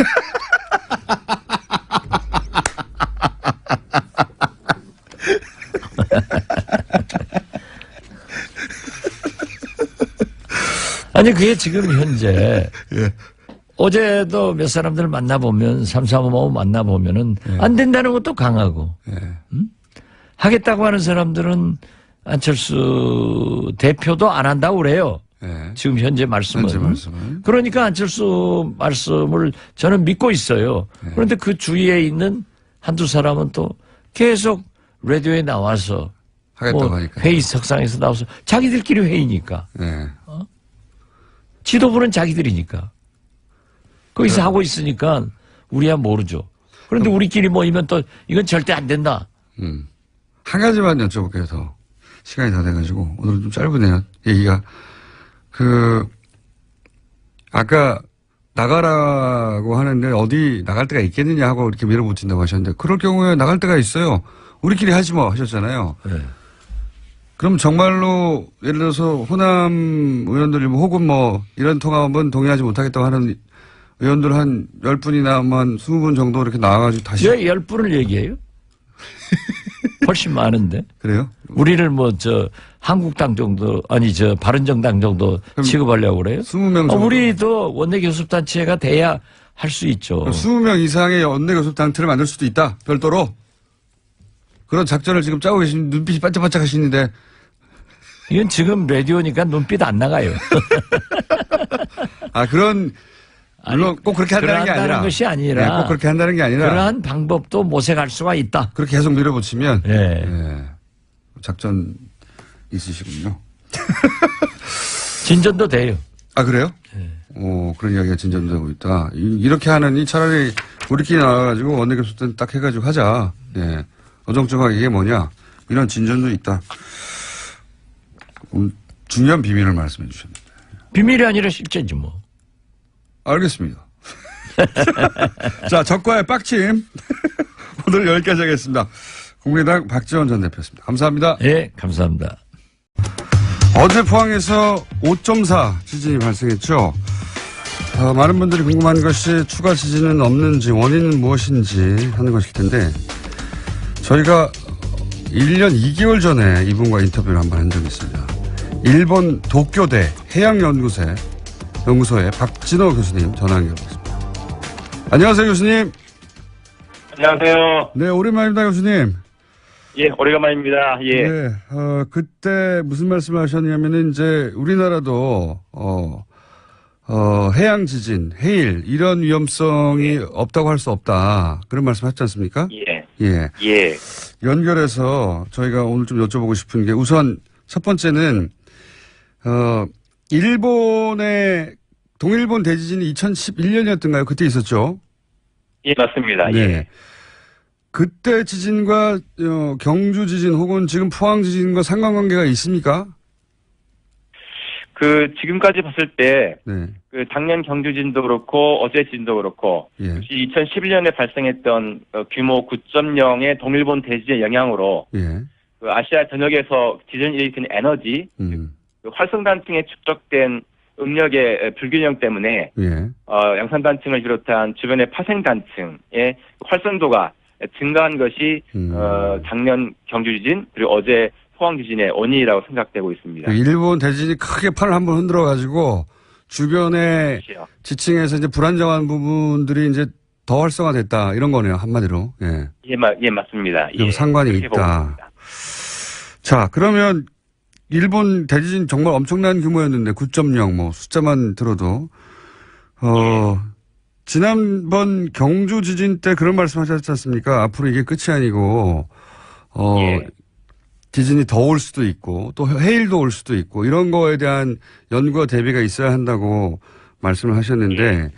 아니 그게 지금 현재 어제도 몇 사람들 만나보면 삼삼오오 만나보면은 안 된다는 것도 강하고 하겠다고 하는 사람들은 안철수 대표도 안 한다고 그래요. 예. 지금 현재 말씀은. 현재 말씀은. 그러니까 안철수 말씀을 저는 믿고 있어요. 그런데 그 주위에 있는 한두 사람은 또 계속 라디오에 나와서 하겠다고 뭐 하니까. 회의 석상에서 나와서 자기들끼리 회의니까 예. 지도부는 자기들이니까 거기서 하고 있으니까 우리야 모르죠. 그런데 우리끼리 모이면 또 이건 절대 안 된다. 한 가지만 여쭤볼게요, 더. 시간이 다 돼가지고. 오늘은 좀 짧으네요, 얘기가. 아까 나가라고 하는데 어디 나갈 데가 있겠느냐 하고 이렇게 밀어붙인다고 하셨는데 그럴 경우에 나갈 데가 있어요. 우리끼리 하지 뭐 하셨잖아요. 네. 그럼 정말로 예를 들어서 호남 의원들이 뭐 혹은 뭐 이런 통합은 동의하지 못하겠다고 하는 의원들 한 10분이나 한 20분 정도 이렇게 나와가지고 다시. 왜 10분을 얘기해요? 훨씬 많은데. 그래요? 우리를 한국당 정도, 바른정당 정도 취급하려고 그래요? 20명 정도. 우리도 원내교섭단체가 돼야 할 수 있죠. 20명 이상의 원내교섭단체를 만들 수도 있다. 별도로. 그런 작전을 지금 짜고 계신 눈빛이 반짝반짝 하시는데. 이건 지금 라디오니까 눈빛 안 나가요. 물론 꼭 그렇게 한다는 게 아니라. 것이 아니라. 네, 꼭 그렇게 한다는 게 아니라. 그러한 방법도 모색할 수가 있다. 그렇게 계속 밀어붙이면. 네. 네. 작전 있으시군요. 진전도 돼요. 아, 그래요? 네. 그런 이야기가 진전되고 있다. 이렇게 하느니 차라리 우리끼리 나와가지고 원내교섭단 딱 해가지고 하자. 예. 어정쩡하게 이게 뭐냐. 이런 진전도 있다. 중요한 비밀을 말씀해 주셨는데. 비밀이 아니라 실제지 뭐. 알겠습니다. 자, 적과의 빡침. 오늘 여기까지 하겠습니다. 국민의당 박지원 전 대표였습니다. 감사합니다. 예, 감사합니다. 어제 포항에서 5.4 지진이 발생했죠. 많은 분들이 궁금한 것이 추가 지진은 없는지 원인은 무엇인지 하는 것일 텐데 저희가 1년 2개월 전에 이분과 인터뷰를 한번 한 적이 있습니다. 일본 도쿄대 해양연구소의 박진호 교수님 전화 연결하겠습니다. 안녕하세요, 교수님. 안녕하세요. 네, 오랜만입니다, 교수님. 예, 오래간만입니다. 예. 네, 그때 무슨 말씀을 하셨냐면은 이제 우리나라도 해양 지진, 해일 이런 위험성이 없다고 할 수 없다. 그런 말씀 하셨지 않습니까? 예. 예. 예. 연결해서 저희가 오늘 좀 여쭤보고 싶은 게 우선 첫 번째는 일본의 동일본 대지진이 2011년이었던가요? 그때 있었죠? 예, 맞습니다. 네. 예. 그때 지진과 경주 지진 혹은 지금 포항 지진과 상관관계가 있습니까? 지금까지 봤을 때, 네. 작년 경주진도 그렇고, 어제 지진도 그렇고, 예. 역시 2011년에 발생했던 규모 9.0의 동일본 대지진의 영향으로, 예. 아시아 전역에서 지진을 일으키는 에너지, 활성단층에 축적된 음력의 불균형 때문에, 예. 양산단층을 비롯한 주변의 파생단층의 활성도가 증가한 것이, 작년 경주지진, 그리고 어제 포항지진의 원인이라고 생각되고 있습니다. 일본 대지진이 크게 판을 한번 흔들어가지고 주변의 그렇죠. 지층에서 이제 불안정한 부분들이 이제 더 활성화됐다 이런 거네요, 한마디로. 예. 예, 맞습니다. 그리고 예, 상관이 그렇게 보고 있다. 있습니다. 자, 그러면 일본 대지진 정말 엄청난 규모였는데 9.0 뭐 숫자만 들어도 지난번 경주 지진 때 그런 말씀 하셨지 않습니까? 앞으로 이게 끝이 아니고 예. 지진이 더 올 수도 있고 또 해일도 올 수도 있고 이런 거에 대한 연구와 대비가 있어야 한다고 말씀을 하셨는데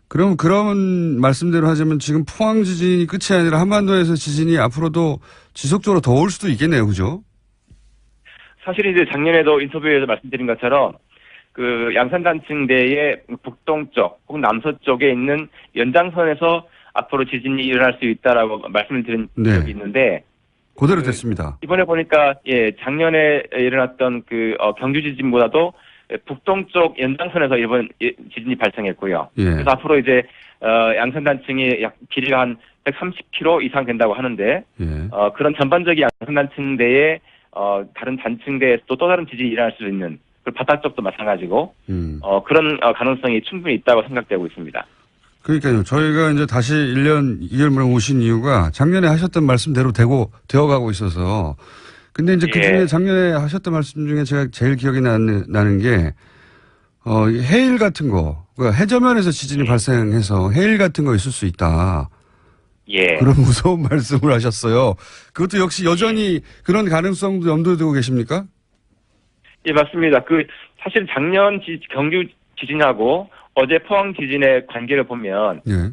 그럼 그런 말씀대로 하자면 지금 포항 지진이 끝이 아니라 한반도에서 지진이 앞으로도 지속적으로 더 올 수도 있겠네요. 그죠? 사실 이제 작년에도 인터뷰에서 말씀드린 것처럼 양산단층대의 북동쪽 혹은 남서쪽에 있는 연장선에서 앞으로 지진이 일어날 수 있다라고 말씀을 드린 적이 있는데 그대로 됐습니다. 이번에 보니까 작년에 일어났던 경주 지진보다도 북동쪽 연장선에서 이번 지진이 발생했고요. 예. 그래서 앞으로 이제 양산단층이 약 길이가 한 130km 이상 된다고 하는데 예. 그런 전반적인 양산단층대에 다른 단층대에서도 또 다른 지진이 일어날 수 있는 바다 쪽도 마찬가지고 그런 가능성이 충분히 있다고 생각되고 있습니다. 그러니까요. 저희가 이제 다시 1년 2개월 만에 오신 이유가 작년에 하셨던 말씀대로 되어가고 있어서 근데 이제 그 중에 작년에 하셨던 말씀 중에 제가 제일 기억이 나는 게 해일 같은 거, 그러니까 해저면에서 지진이 발생해서 해일 같은 거 있을 수 있다. 예. 그런 무서운 말씀을 하셨어요. 그것도 역시 여전히 그런 가능성도 염두에 두고 계십니까? 예, 맞습니다. 사실 작년 경주 지진하고 어제 포항 지진의 관계를 보면, 예.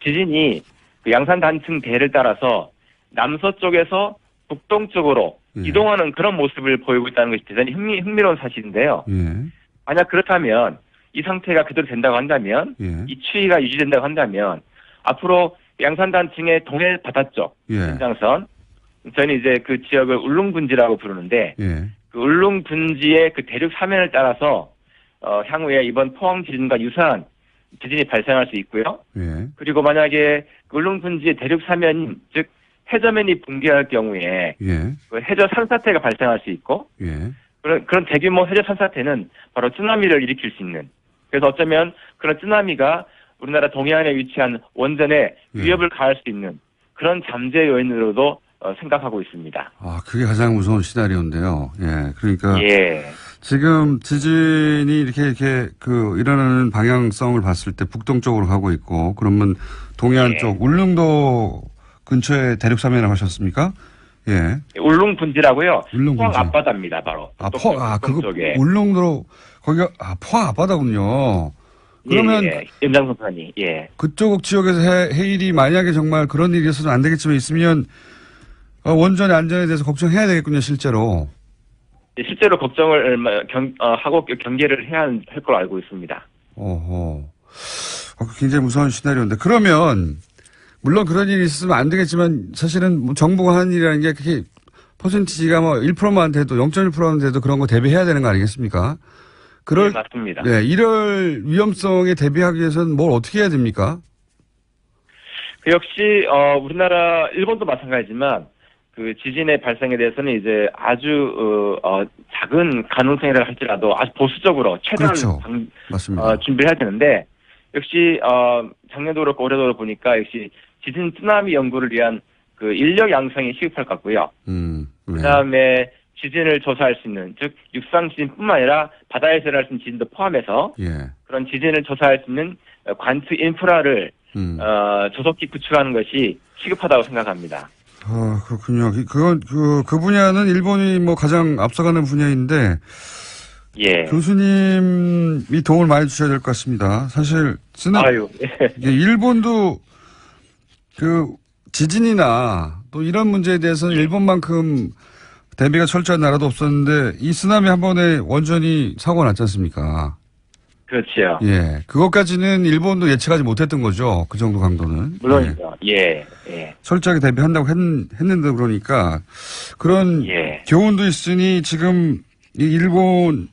지진이 양산 단층 대를 따라서 남서쪽에서 북동쪽으로 이동하는 그런 모습을 보이고 있다는 것이 대단히 흥미로운 사실인데요. 예. 만약 그렇다면 이 상태가 그대로 된다고 한다면, 예. 이 추이가 유지된다고 한다면, 앞으로 양산단층의 동해 바다 쪽, 예. 연장선, 저는 이제 그 지역을 울릉분지라고 부르는데, 예. 그 울릉분지의 그 대륙 사면을 따라서, 향후에 이번 포항 지진과 유사한 지진이 발생할 수 있고요. 예. 그리고 만약에 그 울릉분지의 대륙 사면, 즉, 해저면이 붕괴할 경우에, 예. 그 해저 산사태가 발생할 수 있고, 예. 그런 대규모 해저 산사태는 바로 쓰나미를 일으킬 수 있는. 그래서 어쩌면 그런 쓰나미가 우리나라 동해안에 위치한 원전에 위협을 가할 수 있는 그런 잠재 요인으로도 생각하고 있습니다. 아, 그게 가장 무서운 시나리오인데요. 예. 그러니까. 예. 지금 지진이 이렇게 일어나는 방향성을 봤을 때 북동쪽으로 가고 있고, 그러면 동해안 예. 쪽 울릉도 근처에 대륙 사면을 하셨습니까? 예. 울릉분지라고요. 울릉분지. 포항 앞바다입니다, 바로. 그거 쪽에. 울릉도로 거기가 포항 앞바다군요. 그러면 예. 연장선선이 예. 그쪽 지역에서 해일이 만약에 정말 그런 일이 있어서는 안 되겠지만 있으면 원전의 안전에 대해서 걱정해야 되겠군요, 실제로. 실제로 걱정을 하고 경계를 해야 할 걸로 알고 있습니다. 어허. 굉장히 무서운 시나리오인데 그러면 물론 그런 일이 있으면 안 되겠지만 사실은 뭐 정부가 하는 일이라는 게 그렇게 퍼센티지가 뭐 1%만 돼도 0.1%만 돼도 그런 거 대비해야 되는 거 아니겠습니까? 네, 맞습니다. 네, 이럴 위험성에 대비하기 위해서는 뭘 어떻게 해야 됩니까? 그 역시 우리나라 일본도 마찬가지지만 그 지진의 발생에 대해서는 이제 아주 작은 가능성이라 할지라도 아주 보수적으로 최대한 그렇죠. 맞습니다. 준비를 해야 되는데 역시 작년도 그렇고 올해도 보니까 역시 지진 쓰나미 연구를 위한 그 인력 양성이 시급할 것 같고요. 네. 그다음에 지진을 조사할 수 있는 즉 육상 지진뿐만 아니라 바다에서 일어날 수 있는 지진도 포함해서 예. 그런 지진을 조사할 수 있는 관트 인프라를 조속히 구축하는 것이 시급하다고 생각합니다. 그렇군요. 그 분야는 일본이 뭐 가장 앞서가는 분야인데, 예. 교수님이 도움을 많이 주셔야 될 것 같습니다. 사실, 예. 일본도 그 지진이나 또 이런 문제에 대해서는 일본만큼 대비가 철저한 나라도 없었는데, 이 쓰나미 한 번에 원전이 사고가 났지 않습니까? 그렇죠. 예. 그것까지는 일본도 예측하지 못했던 거죠. 그 정도 강도는. 물론이죠. 예. 예. 철저하게 대비한다고 했는데 그러니까 그런 예. 교훈도 있으니 지금 이 일본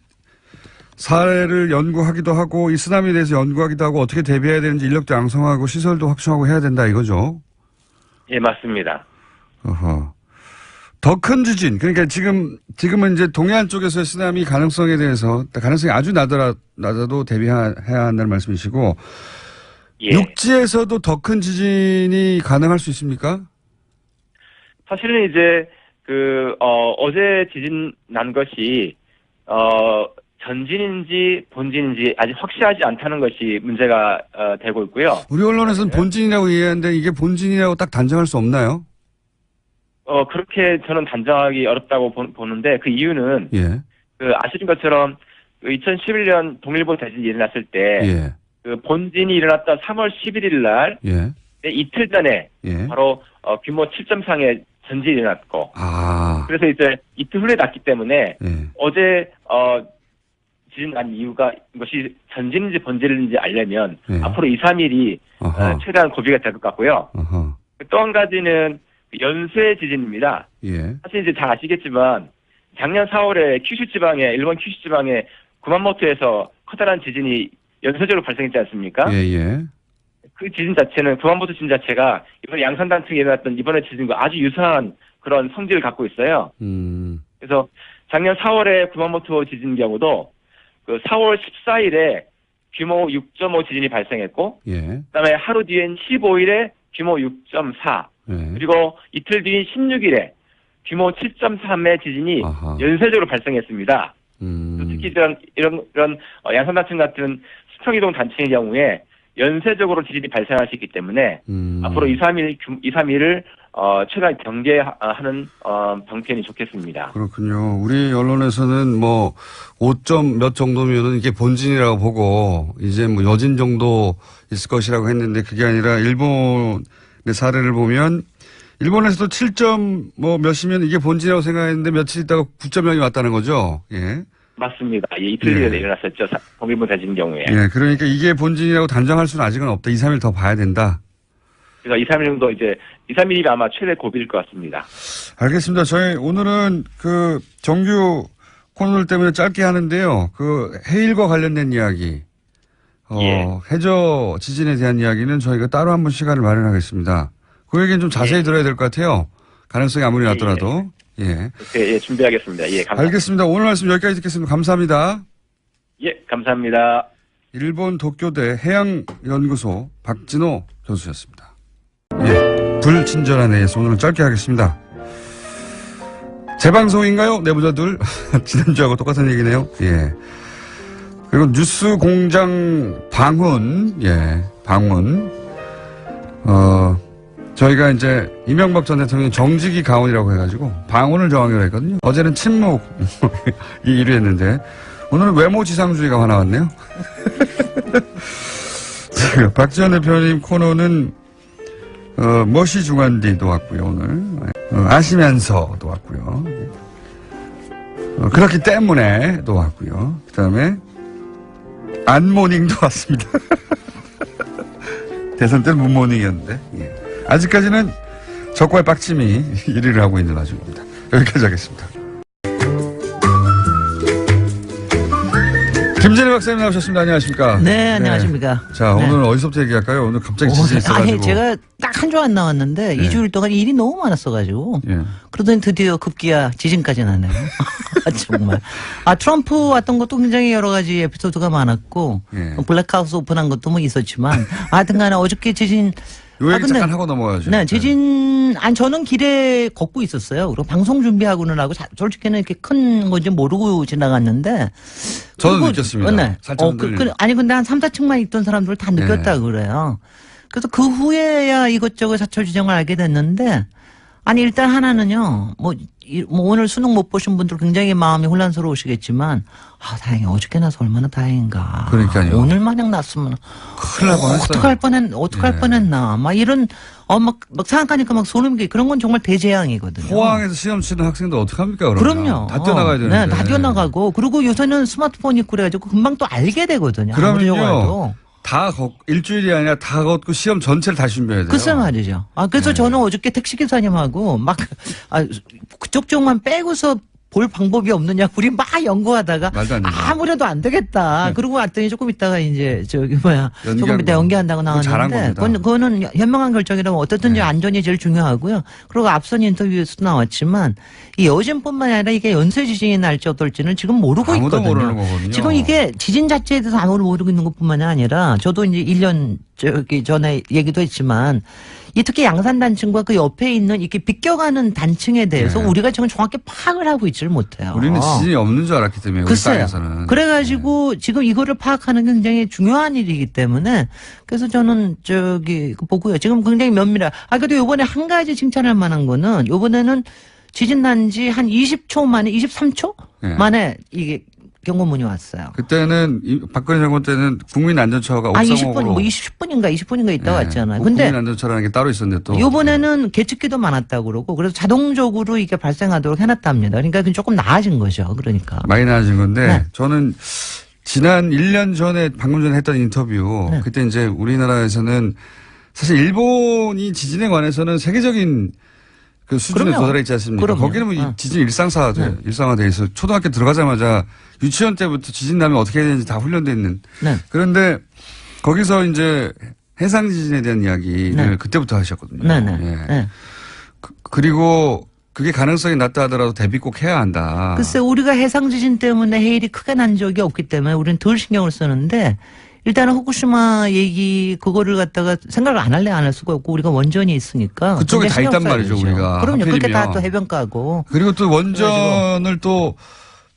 사례를 연구하기도 하고 이 쓰나미에 대해서 연구하기도 하고 어떻게 대비해야 되는지 인력도 양성하고 시설도 확충하고 해야 된다 이거죠. 예, 맞습니다. 어허. 더 큰 지진, 그러니까 지금은 이제 동해안 쪽에서의 쓰나미 가능성에 대해서 가능성이 아주 낮아도 대비해야 한다는 말씀이시고, 예. 육지에서도 더 큰 지진이 가능할 수 있습니까? 사실은 이제 어제 지진 난 것이 전진인지 본진인지 아직 확실하지 않다는 것이 문제가 되고 있고요. 우리 언론에서는 본진이라고 이해하는데 이게 본진이라고 딱 단정할 수 없나요? 그렇게 저는 단정하기 어렵다고 보는데 그 이유는 예. 아시는 것처럼 2011년 동일본 대진이 일어났을 때 예. 그 본진이 일어났던 3월 11일 날 예. 이틀 전에 예. 바로 규모 7.3의 전진이 일어났고 그래서 이제 이틀 후에 났기 때문에 예. 어제 지진 난 이것이 전진인지 본진인지 알려면 예. 앞으로 2, 3일이 최대한 고비가 될 것 같고요. 또 한 가지는 연쇄 지진입니다. 예. 사실 이제 잘 아시겠지만 작년 4월에 일본 큐슈 지방에 구만모토에서 커다란 지진이 연쇄적으로 발생했지 않습니까? 예. 그 지진 자체는 구만모토 지진 자체가 이번에 양산단층에 일어났던 이번에 지진과 아주 유사한 그런 성질을 갖고 있어요. 그래서 작년 4월에 구만모토 지진 경우도 그 4월 14일에 규모 6.5 지진이 발생했고, 예. 그다음에 하루 뒤엔 15일에 규모 6.4, 그리고 이틀 뒤인 16일에 규모 7.3의 지진이 연쇄적으로 발생했습니다. 특히 이런 양산단층 같은 수평이동 단층의 경우에 연쇄적으로 지진이 발생할 수 있기 때문에 앞으로 2, 3일을 최대한 경계하는 방편이 좋겠습니다. 그렇군요. 우리 언론에서는 뭐 5점 몇 정도면은 이게 본진이라고 보고 이제 뭐 여진 정도 있을 것이라고 했는데 그게 아니라 일본의 사례를 보면 일본에서도 7점 뭐 몇이면 이게 본진이라고 생각했는데 며칠 있다가 9.0이 왔다는 거죠. 예. 맞습니다. 예, 이틀 뒤에 일어났었죠. 동일본 대지진 경우에. 예, 그러니까 이게 본진이라고 단정할 수는 아직은 없다. 2, 3일 더 봐야 된다. 그래서 2, 3일 정도 이제 2, 3일이 아마 최대 고비일 것 같습니다. 알겠습니다. 저희 오늘은 그 정규 코너들 때문에 짧게 하는데요. 그 해일과 관련된 이야기, 해저 지진에 대한 이야기는 저희가 따로 한번 시간을 마련하겠습니다. 그 얘기는 좀 자세히 들어야 될 것 같아요. 가능성이 아무리 낮더라도. 예. 예, 준비하겠습니다. 예, 감사합니다. 알겠습니다. 오늘 말씀 여기까지 듣겠습니다. 감사합니다. 예, 감사합니다. 일본 도쿄대 해양연구소 박진호 교수였습니다. 예. 불친절한 AS 오늘은 짧게 하겠습니다. 재방송인가요? 내부자들. 지난주하고 똑같은 얘기네요. 예. 그리고 뉴스 공장 방훈. 예. 방훈. 저희가 이제 이명박 전 대통령이 정직이 가온이라고 해가지고 방언을 정하기로 했거든요. 어제는 침묵이 1위 했는데 오늘은 외모지상주의가 하나 왔네요. 박지원 대표님 코너는 멋이 중한디도 왔고요. 오늘 아시면서도 왔고요. 그렇기 때문에도 왔고요. 그 다음에 안모닝도 왔습니다. 대선 때는 문모닝이었는데 예. 아직까지는 적과의 빡침이 1위를 하고 있는 와중입니다. 여기까지 하겠습니다. 김진애 박사님 나오셨습니다. 안녕하십니까? 네, 안녕하십니까? 자, 네. 오늘 어디서부터 얘기할까요? 오늘 갑자기 지진이 있어가지고. 아니, 제가 딱 한 주 안 나왔는데 2주일 동안 일이 너무 많았어가지고. 예. 그러더니 드디어 급기야 지진까지 나네요. 정말. 트럼프 왔던 것도 굉장히 여러 가지 에피소드가 많았고. 예. 블랙하우스 오픈한 것도 뭐 있었지만. 하여튼 간에 어저께 지진. 요 얘기 잠깐 하고 넘어가죠. 네, 지진, 저는 길에 걷고 있었어요. 그리고 방송 준비하고는 하고, 솔직히는 이렇게 큰 건지 모르고 지나갔는데. 저는 느꼈습니다. 네. 살짝 아니, 근데 한 3, 4층만 있던 사람들 다 느꼈다 그래요. 그래서 그 후에야 이것저것 사철 지정을 알게 됐는데, 아니, 일단 하나는요, 뭐 오늘 수능 못 보신 분들 굉장히 마음이 혼란스러우시겠지만, 다행히 어저께 나서 얼마나 다행인가. 그러니까요. 오늘 마냥 났으면. 큰일 날 뻔했어요. 어떡할 뻔했나. 막 이런, 막 생각하니까 막 소름이, 그런 건 정말 대재앙이거든요. 포항에서 시험 치는 학생들 어떡합니까, 그러면? 그럼요. 다 뛰어나가야 되는데. 네, 다 뛰어나가고. 그리고 요새는 스마트폰 있고 그래가지고 금방 또 알게 되거든요. 그러면요. 일주일이 아니라 다 걷고 시험 전체를 다시 준비해야 돼요. 글쎄 말이죠. 그래서 저는 어저께 택시기사님하고 막, 그쪽 쪽만 빼고서 볼 방법이 없느냐. 우리 막 연구하다가 아무래도 안 되겠다. 그러고 왔더니 조금 있다가 이제 조금 이따 연기한다고 나왔는데 그거는 현명한 결정이라면 어떻든지 안전이 제일 중요하고요. 그리고 앞선 인터뷰에서도 나왔지만 이 어진뿐만 아니라 이게 연쇄 지진이 날지 어떨지는 지금 모르고 아무도 있거든요. 모르는 거거든요. 지금 이게 지진 자체에 대해서 아무도 모르고 있는 것뿐만이 아니라 저도 이제 1년 전에 얘기도 했지만 이 특히 양산단층과 그 옆에 있는 이렇게 비껴가는 단층에 대해서 우리가 지금 정확히 파악을 하고 있지를 못해요. 우리는 지진이 없는 줄 알았기 때문에 우리 땅에서는. 그래가지고 지금 이거를 파악하는 게 굉장히 중요한 일이기 때문에 그래서 저는 보고요. 지금 굉장히 면밀해. 그래도 요번에 한 가지 칭찬할 만한 거는 요번에는 지진 난 지 한 20초 만에 23초 만에 이게 경고문이 왔어요. 그때는 박근혜 정권 때는 국민안전처가 옥상옥으로 20분인가 있다 왔잖아요. 근데 국민안전처라는 게 따로 있었는데 또 이번에는 계측기도 많았다고 그러고 그래서 자동적으로 이게 발생하도록 해놨답니다. 그러니까 조금 나아진 거죠. 그러니까 많이 나아진 건데 저는 지난 1년 전에 방금 전에 했던 인터뷰 그때 이제 우리나라에서는 사실 일본이 지진에 관해서는 세계적인 그 수준에 도달해 있지 않습니까? 거기는 뭐 지진 일상화돼 있어. 초등학교 들어가자마자 유치원 때부터 지진 나면 어떻게 해야 되는지 다 훈련돼 있는. 그런데 거기서 이제 해상 지진에 대한 이야기를 그때부터 하셨거든요. 그리고 그게 가능성이 낮다 하더라도 대비 꼭 해야 한다. 글쎄 우리가 해상 지진 때문에 해일이 크게 난 적이 없기 때문에 우리는 덜 신경을 쓰는데 일단은 후쿠시마 얘기 그거를 갖다가 생각을 안 할 수가 없고 우리가 원전이 있으니까 그쪽에 다 있단 말이죠 우리가. 그럼요. 그게 다 또 해변가고. 그리고 또 원전을 또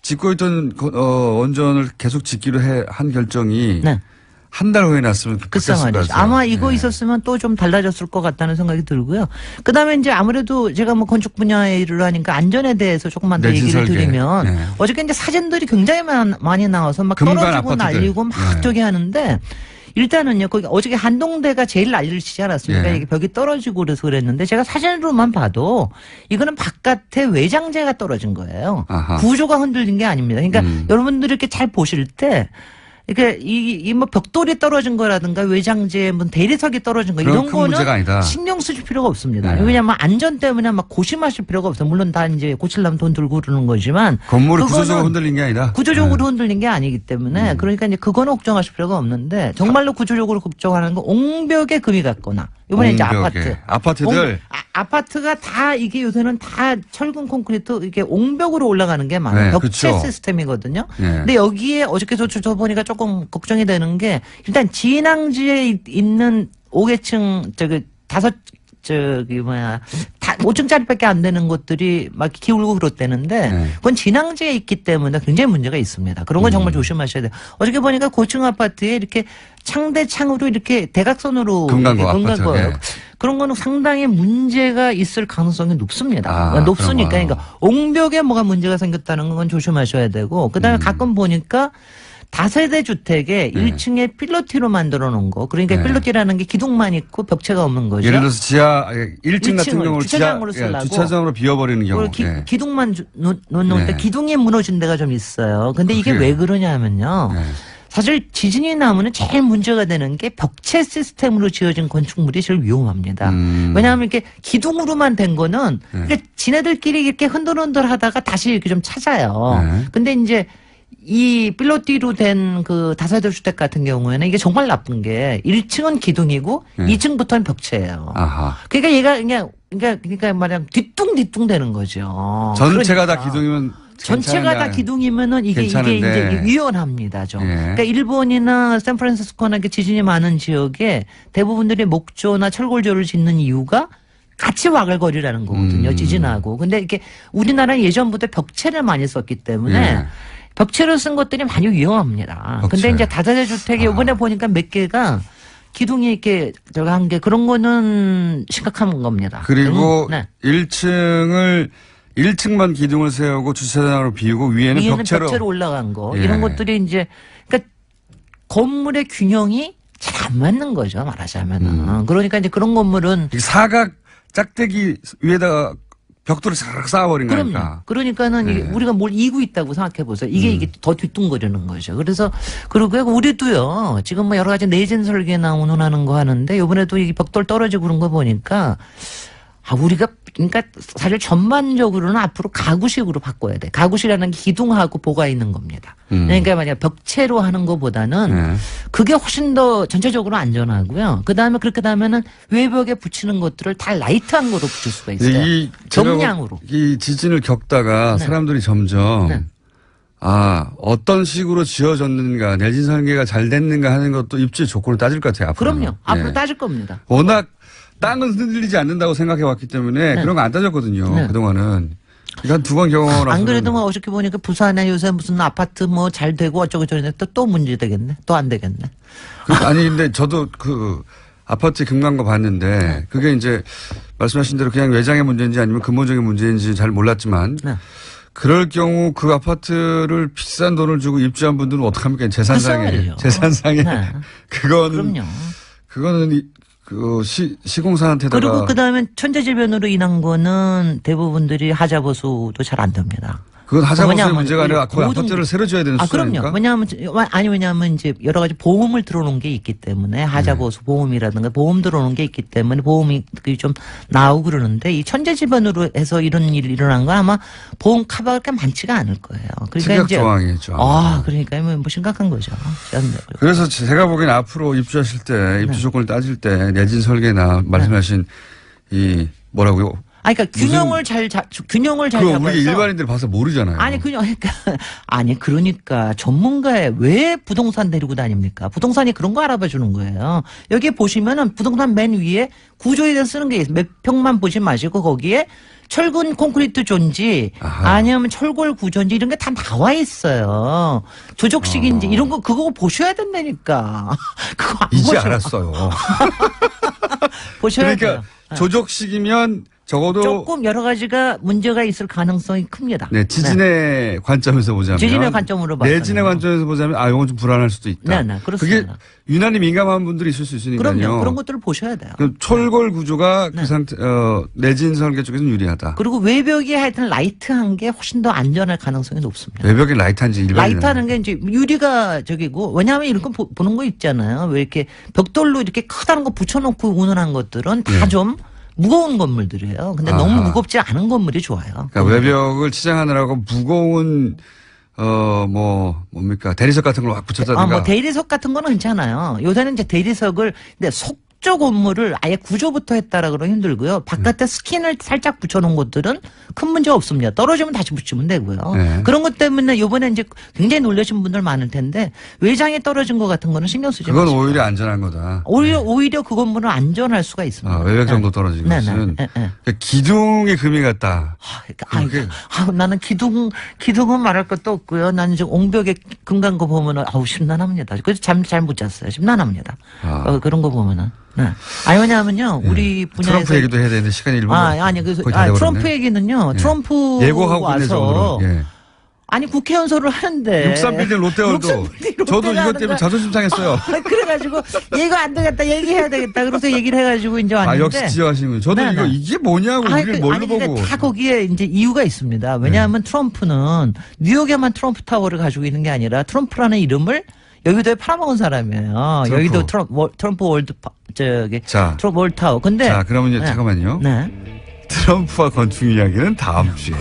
짓고 있던 원전을 계속 짓기로 한 결정이 한 달 후에 났으면 글쎄 말이죠. 아마 이거 있었으면 또 좀 달라졌을 것 같다는 생각이 들고요. 그다음에 이제 아무래도 제가 뭐 건축 분야에 일을 하니까 안전에 대해서 조금만 더 얘기를 드리면 어저께 이제 사진들이 굉장히 많이 나와서 막 떨어지고 날리고 막 저기 하는데 일단은요, 거기 어저께 한동대가 제일 난리를 치지 않았습니까? 예. 이게 벽이 떨어지고 그래서 그랬는데 제가 사진으로만 봐도 이거는 바깥에 외장재가 떨어진 거예요. 아하. 구조가 흔들린 게 아닙니다. 그러니까 여러분들이 이렇게 잘 보실 때 이게 뭐 벽돌이 떨어진 거라든가 외장재, 뭐 대리석이 떨어진 거 이런 큰 문제가 거는 아니다. 신경 쓰실 필요가 없습니다. 네. 왜냐하면 안전 때문에 막 고심하실 필요가 없어요. 물론 다 이제 고치려면 돈 들고 그러는 거지만 건물이 그거는 구조적으로 흔들린 게 아니다. 구조적으로 흔들린 게 아니기 때문에 그러니까 이제 그거는 걱정하실 필요가 없는데 정말로 구조적으로 걱정하는 건 옹벽에 금이 갔거나 이번에 이제 옹벽에. 아파트들. 아파트가 다 이게 요새는 다 철근 콘크리트 이게 옹벽으로 올라가는 게 많아요. 네, 벽체 그쵸. 시스템이거든요. 네. 근데 여기에 어저께 저 보니까 조금 걱정이 되는 게 일단 진앙지에 있는 5계층 다 5층짜리밖에 안 되는 곳들이 막 기울고 그렇다는데 네. 그건 진앙지에 있기 때문에 굉장히 문제가 있습니다. 그런 건 정말 조심하셔야 돼요. 어저께 보니까 고층 아파트에 이렇게 창으로 이렇게 대각선으로 금강고 이렇게 아파트. 거예요. 네. 그런 거는 상당히 문제가 있을 가능성이 높습니다. 아, 높으니까 그런 거. 그러니까 옹벽에 뭐가 문제가 생겼다는 건 조심하셔야 되고 그다음에 가끔 보니까 다세대 주택에 1층에 필로티로 만들어 놓은 거. 그러니까 네. 필로티라는 게 기둥만 있고 벽체가 없는 거죠. 예를 들어서 지하 1층 같은 1층을 경우는 주차장으로 쓰려고. 주차장으로 비워버리는 경우. 그리고 예. 기둥만 놓는 때 네. 기둥이 무너진 데가 좀 있어요. 근데 이게 그래요. 왜 그러냐면요. 네. 사실 지진이 나면은 제일 문제가 되는 게 벽체 시스템으로 지어진 건축물이 제일 위험합니다. 왜냐하면 이렇게 기둥으로만 된 거는 그러니까 지네들끼리 이렇게 흔들흔들 하다가 다시 이렇게 좀 찾아요. 네. 근데 이제 이 필로티로 된 그 다세대 주택 같은 경우에는 이게 정말 나쁜 게 1층은 기둥이고 네. 2층부터는 벽체예요. 아하. 그러니까 얘가 그러니까 말하면 뒤뚱뒤뚱 되는 거죠. 전체가 그러니까. 다 기둥이면 전체가 다 기둥이면은 이게 괜찮은데. 이제 위험합니다, 좀. 예. 그러니까 일본이나 샌프란시스코나 이렇게 지진이 많은 지역에 대부분들이 목조나 철골조를 짓는 이유가 같이 와글거리라는 거거든요, 지진하고. 근데 이게 우리나라는 예전부터 벽체를 많이 썼기 때문에 예. 벽체를 쓴 것들이 많이 위험합니다. 벽체. 근데 이제 다세대 주택이 이번에 보니까 몇 개가 기둥이 이렇게 들어간 게 그런 거는 심각한 겁니다. 그리고 네. 1층만 기둥을 세우고 주차장으로 비우고 위에는 벽체로 올라간 거. 예. 이런 것들이 이제 그러니까 건물의 균형이 잘 안 맞는 거죠, 말하자면은. 그러니까 이제 그런 건물은 사각 짝대기 위에다가 벽돌을 싹 쌓아버린 그럼요. 거니까. 그러니까는 이게 네. 우리가 뭘 이고 있다고 생각해 보세요. 이게 더 뒤뚱거리는 거죠. 그래서 그리고 우리도요. 지금 뭐 여러 가지 내진 설계나 운운하는 거 하는데 이번에도 이 벽돌 떨어지고 그런 거 보니까 우리가 그러니까 사실 전반적으로는 앞으로 가구식으로 바꿔야 돼. 가구식이라는 게 기둥하고 보가 있는 겁니다. 그러니까 만약 벽체로 하는 것보다는 네. 그게 훨씬 더 전체적으로 안전하고요. 그다음에 그렇게 되면은 외벽에 붙이는 것들을 다 라이트한 거로 붙일 수가 있어요. 경량으로. 이 지진을 겪다가 네. 사람들이 점점 네. 어떤 식으로 지어졌는가, 내진 설계가 잘 됐는가 하는 것도 입지 조건을 따질 것 같아요. 앞으로는. 그럼요. 앞으로 예. 따질 겁니다. 워낙 땅은 흔들리지 않는다고 생각해 왔기 때문에 그런 거 안 따졌거든요. 네. 그동안은. 그러니까 한 두 번 경험을 안 그래도 뭐 어저께 보니까 부산에 요새 무슨 아파트 뭐 잘 되고 어쩌고 저쩌고 또 문제 되겠네. 또 안 되겠네. 아니 근데 저도 그 아파트 금강거 봤는데 그게 이제 말씀하신 대로 그냥 외장의 문제인지 아니면 근본적인 문제인지 잘 몰랐지만 네. 그럴 경우 그 아파트를 비싼 돈을 주고 입주한 분들은 어떡합니까? 재산상에. 불쌍하죠. 재산상에. 네. 그거는 그럼요. 시공사한테다가. 그리고 그다음에 천재지변으로 인한 거는 대부분들이 하자보수도 잘 안 됩니다. 그건 하자보수의 왜냐하면 문제가 아니라 그 모든 아파트를 새로 지어야 되는 수준입니까? 그럼요. 왜냐하면 이제 여러 가지 보험을 들어놓은 게 있기 때문에 하자보수 보험이라든가 보험 들어놓은 게 있기 때문에 보험이 좀 나오고 그러는데 이 천재지변으로 해서 이런 일이 일어난 건 아마 보험 커버가 그렇게 많지가 않을 거예요. 그러니까 이제 조항이죠. 그러니까 뭐 심각한 거죠. 그래서 제가 보기엔 앞으로 입주하실 때 입주 조건을 따질 때 내진 설계나 말씀하신 이 뭐라고요? 그러니까 균형을 잘 잡아서. 우리 일반인들 봐서 모르잖아요. 그러니까 전문가의 왜 부동산 데리고 다닙니까? 부동산이 그런 거 알아봐 주는 거예요. 여기 보시면은 부동산 맨 위에 구조에 대해서 쓰는 게 있어요. 몇 평만 보지 마시고 거기에 철근 콘크리트 존지 아니면 철골 구조인지 이런 게 다 나와 있어요. 조적식인지 이런 거 그거 보셔야 된다니까. 그거 안 이제 보셔. 알았어요. 보셔야 그러니까 돼요. 조적식이면 적어도 조금 여러 가지가 문제가 있을 가능성이 큽니다. 네, 지진의 관점에서 보자면 지진의 관점으로 봐서 내진의 관점에서 보자면 이건 좀 불안할 수도 있다. 네, 그렇습니다. 그게 유난히 민감한 분들이 있을 수 있으니까요. 그럼요. 그런 것들을 보셔야 돼요. 그 철골 구조가 그 상태 내진 설계 쪽에서는 유리하다. 그리고 외벽이 하여튼 라이트한 게 훨씬 더 안전할 가능성이 높습니다. 외벽이 라이트한지 일반이 라이트하는 게 이제 유리가 저기고 왜냐하면 이런 거 보는 거 있잖아요. 왜 이렇게 벽돌로 이렇게 크다는 거 붙여놓고 운운한 것들은 다 좀 무거운 건물들이에요. 근데 너무 무겁지 않은 건물이 좋아요. 그러니까 외벽을 치장하느라고 무거운 뭡니까 대리석 같은 걸 확 붙였다든가. 대리석 같은 거는 괜찮아요. 요새는 이제 대리석을 근데 속조 건물을 아예 구조부터 했다라 그러면 힘들고요. 바깥에 스킨을 살짝 붙여놓은 것들은 큰 문제 없습니다. 떨어지면 다시 붙이면 되고요. 네. 그런 것 때문에 요번에 이제 굉장히 놀라신 분들 많을 텐데 외장에 떨어진 것 같은 거는 신경 쓰지 마시고. 그건 오히려 안전한 거다. 오히려 그 건물은 안전할 수가 있습니다. 외벽 정도 떨어진 것은 그러니까 기둥이 금이 같다. 나는 기둥은 말할 것도 없고요. 나는 지금 옹벽에 금 간 거 보면은 심란합니다. 그래서 잠 잘 못 잤어요. 심란합니다. 그런 거 보면은. 네. 왜냐하면요, 우리 분야에서. 트럼프 얘기도 해야 되는데 시간이 1분. 그래서, 트럼프 얘기는요, 트럼프. 예고하고 와서. 아니, 국회연설을 하는데. 63빌딩 롯데월드. 저도 이것 때문에 자존심 상했어요. 그래가지고, 얘가 안 되겠다, 얘기해야 되겠다. 그래서 얘기를 해가지고 이제 왔는데. 역시 지적하시는 거예요. 저도 이게 뭐냐고, 이걸 뭘로 보고. 다 거기에 이제 이유가 있습니다. 왜냐하면 트럼프는 뉴욕에만 트럼프 타워를 가지고 있는 게 아니라 트럼프라는 이름을 여의도에 팔아먹은 사람이에요. 여의도 트럼프 월드 트럼프 월드 타워. 근데 그러면 잠깐만요. 네. 트럼프와 건축 이야기는 다음 주에.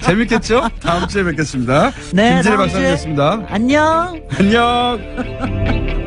재밌겠죠? 다음 주에 뵙겠습니다. 네, 김진애 박사님이었습니다. 안녕. 안녕.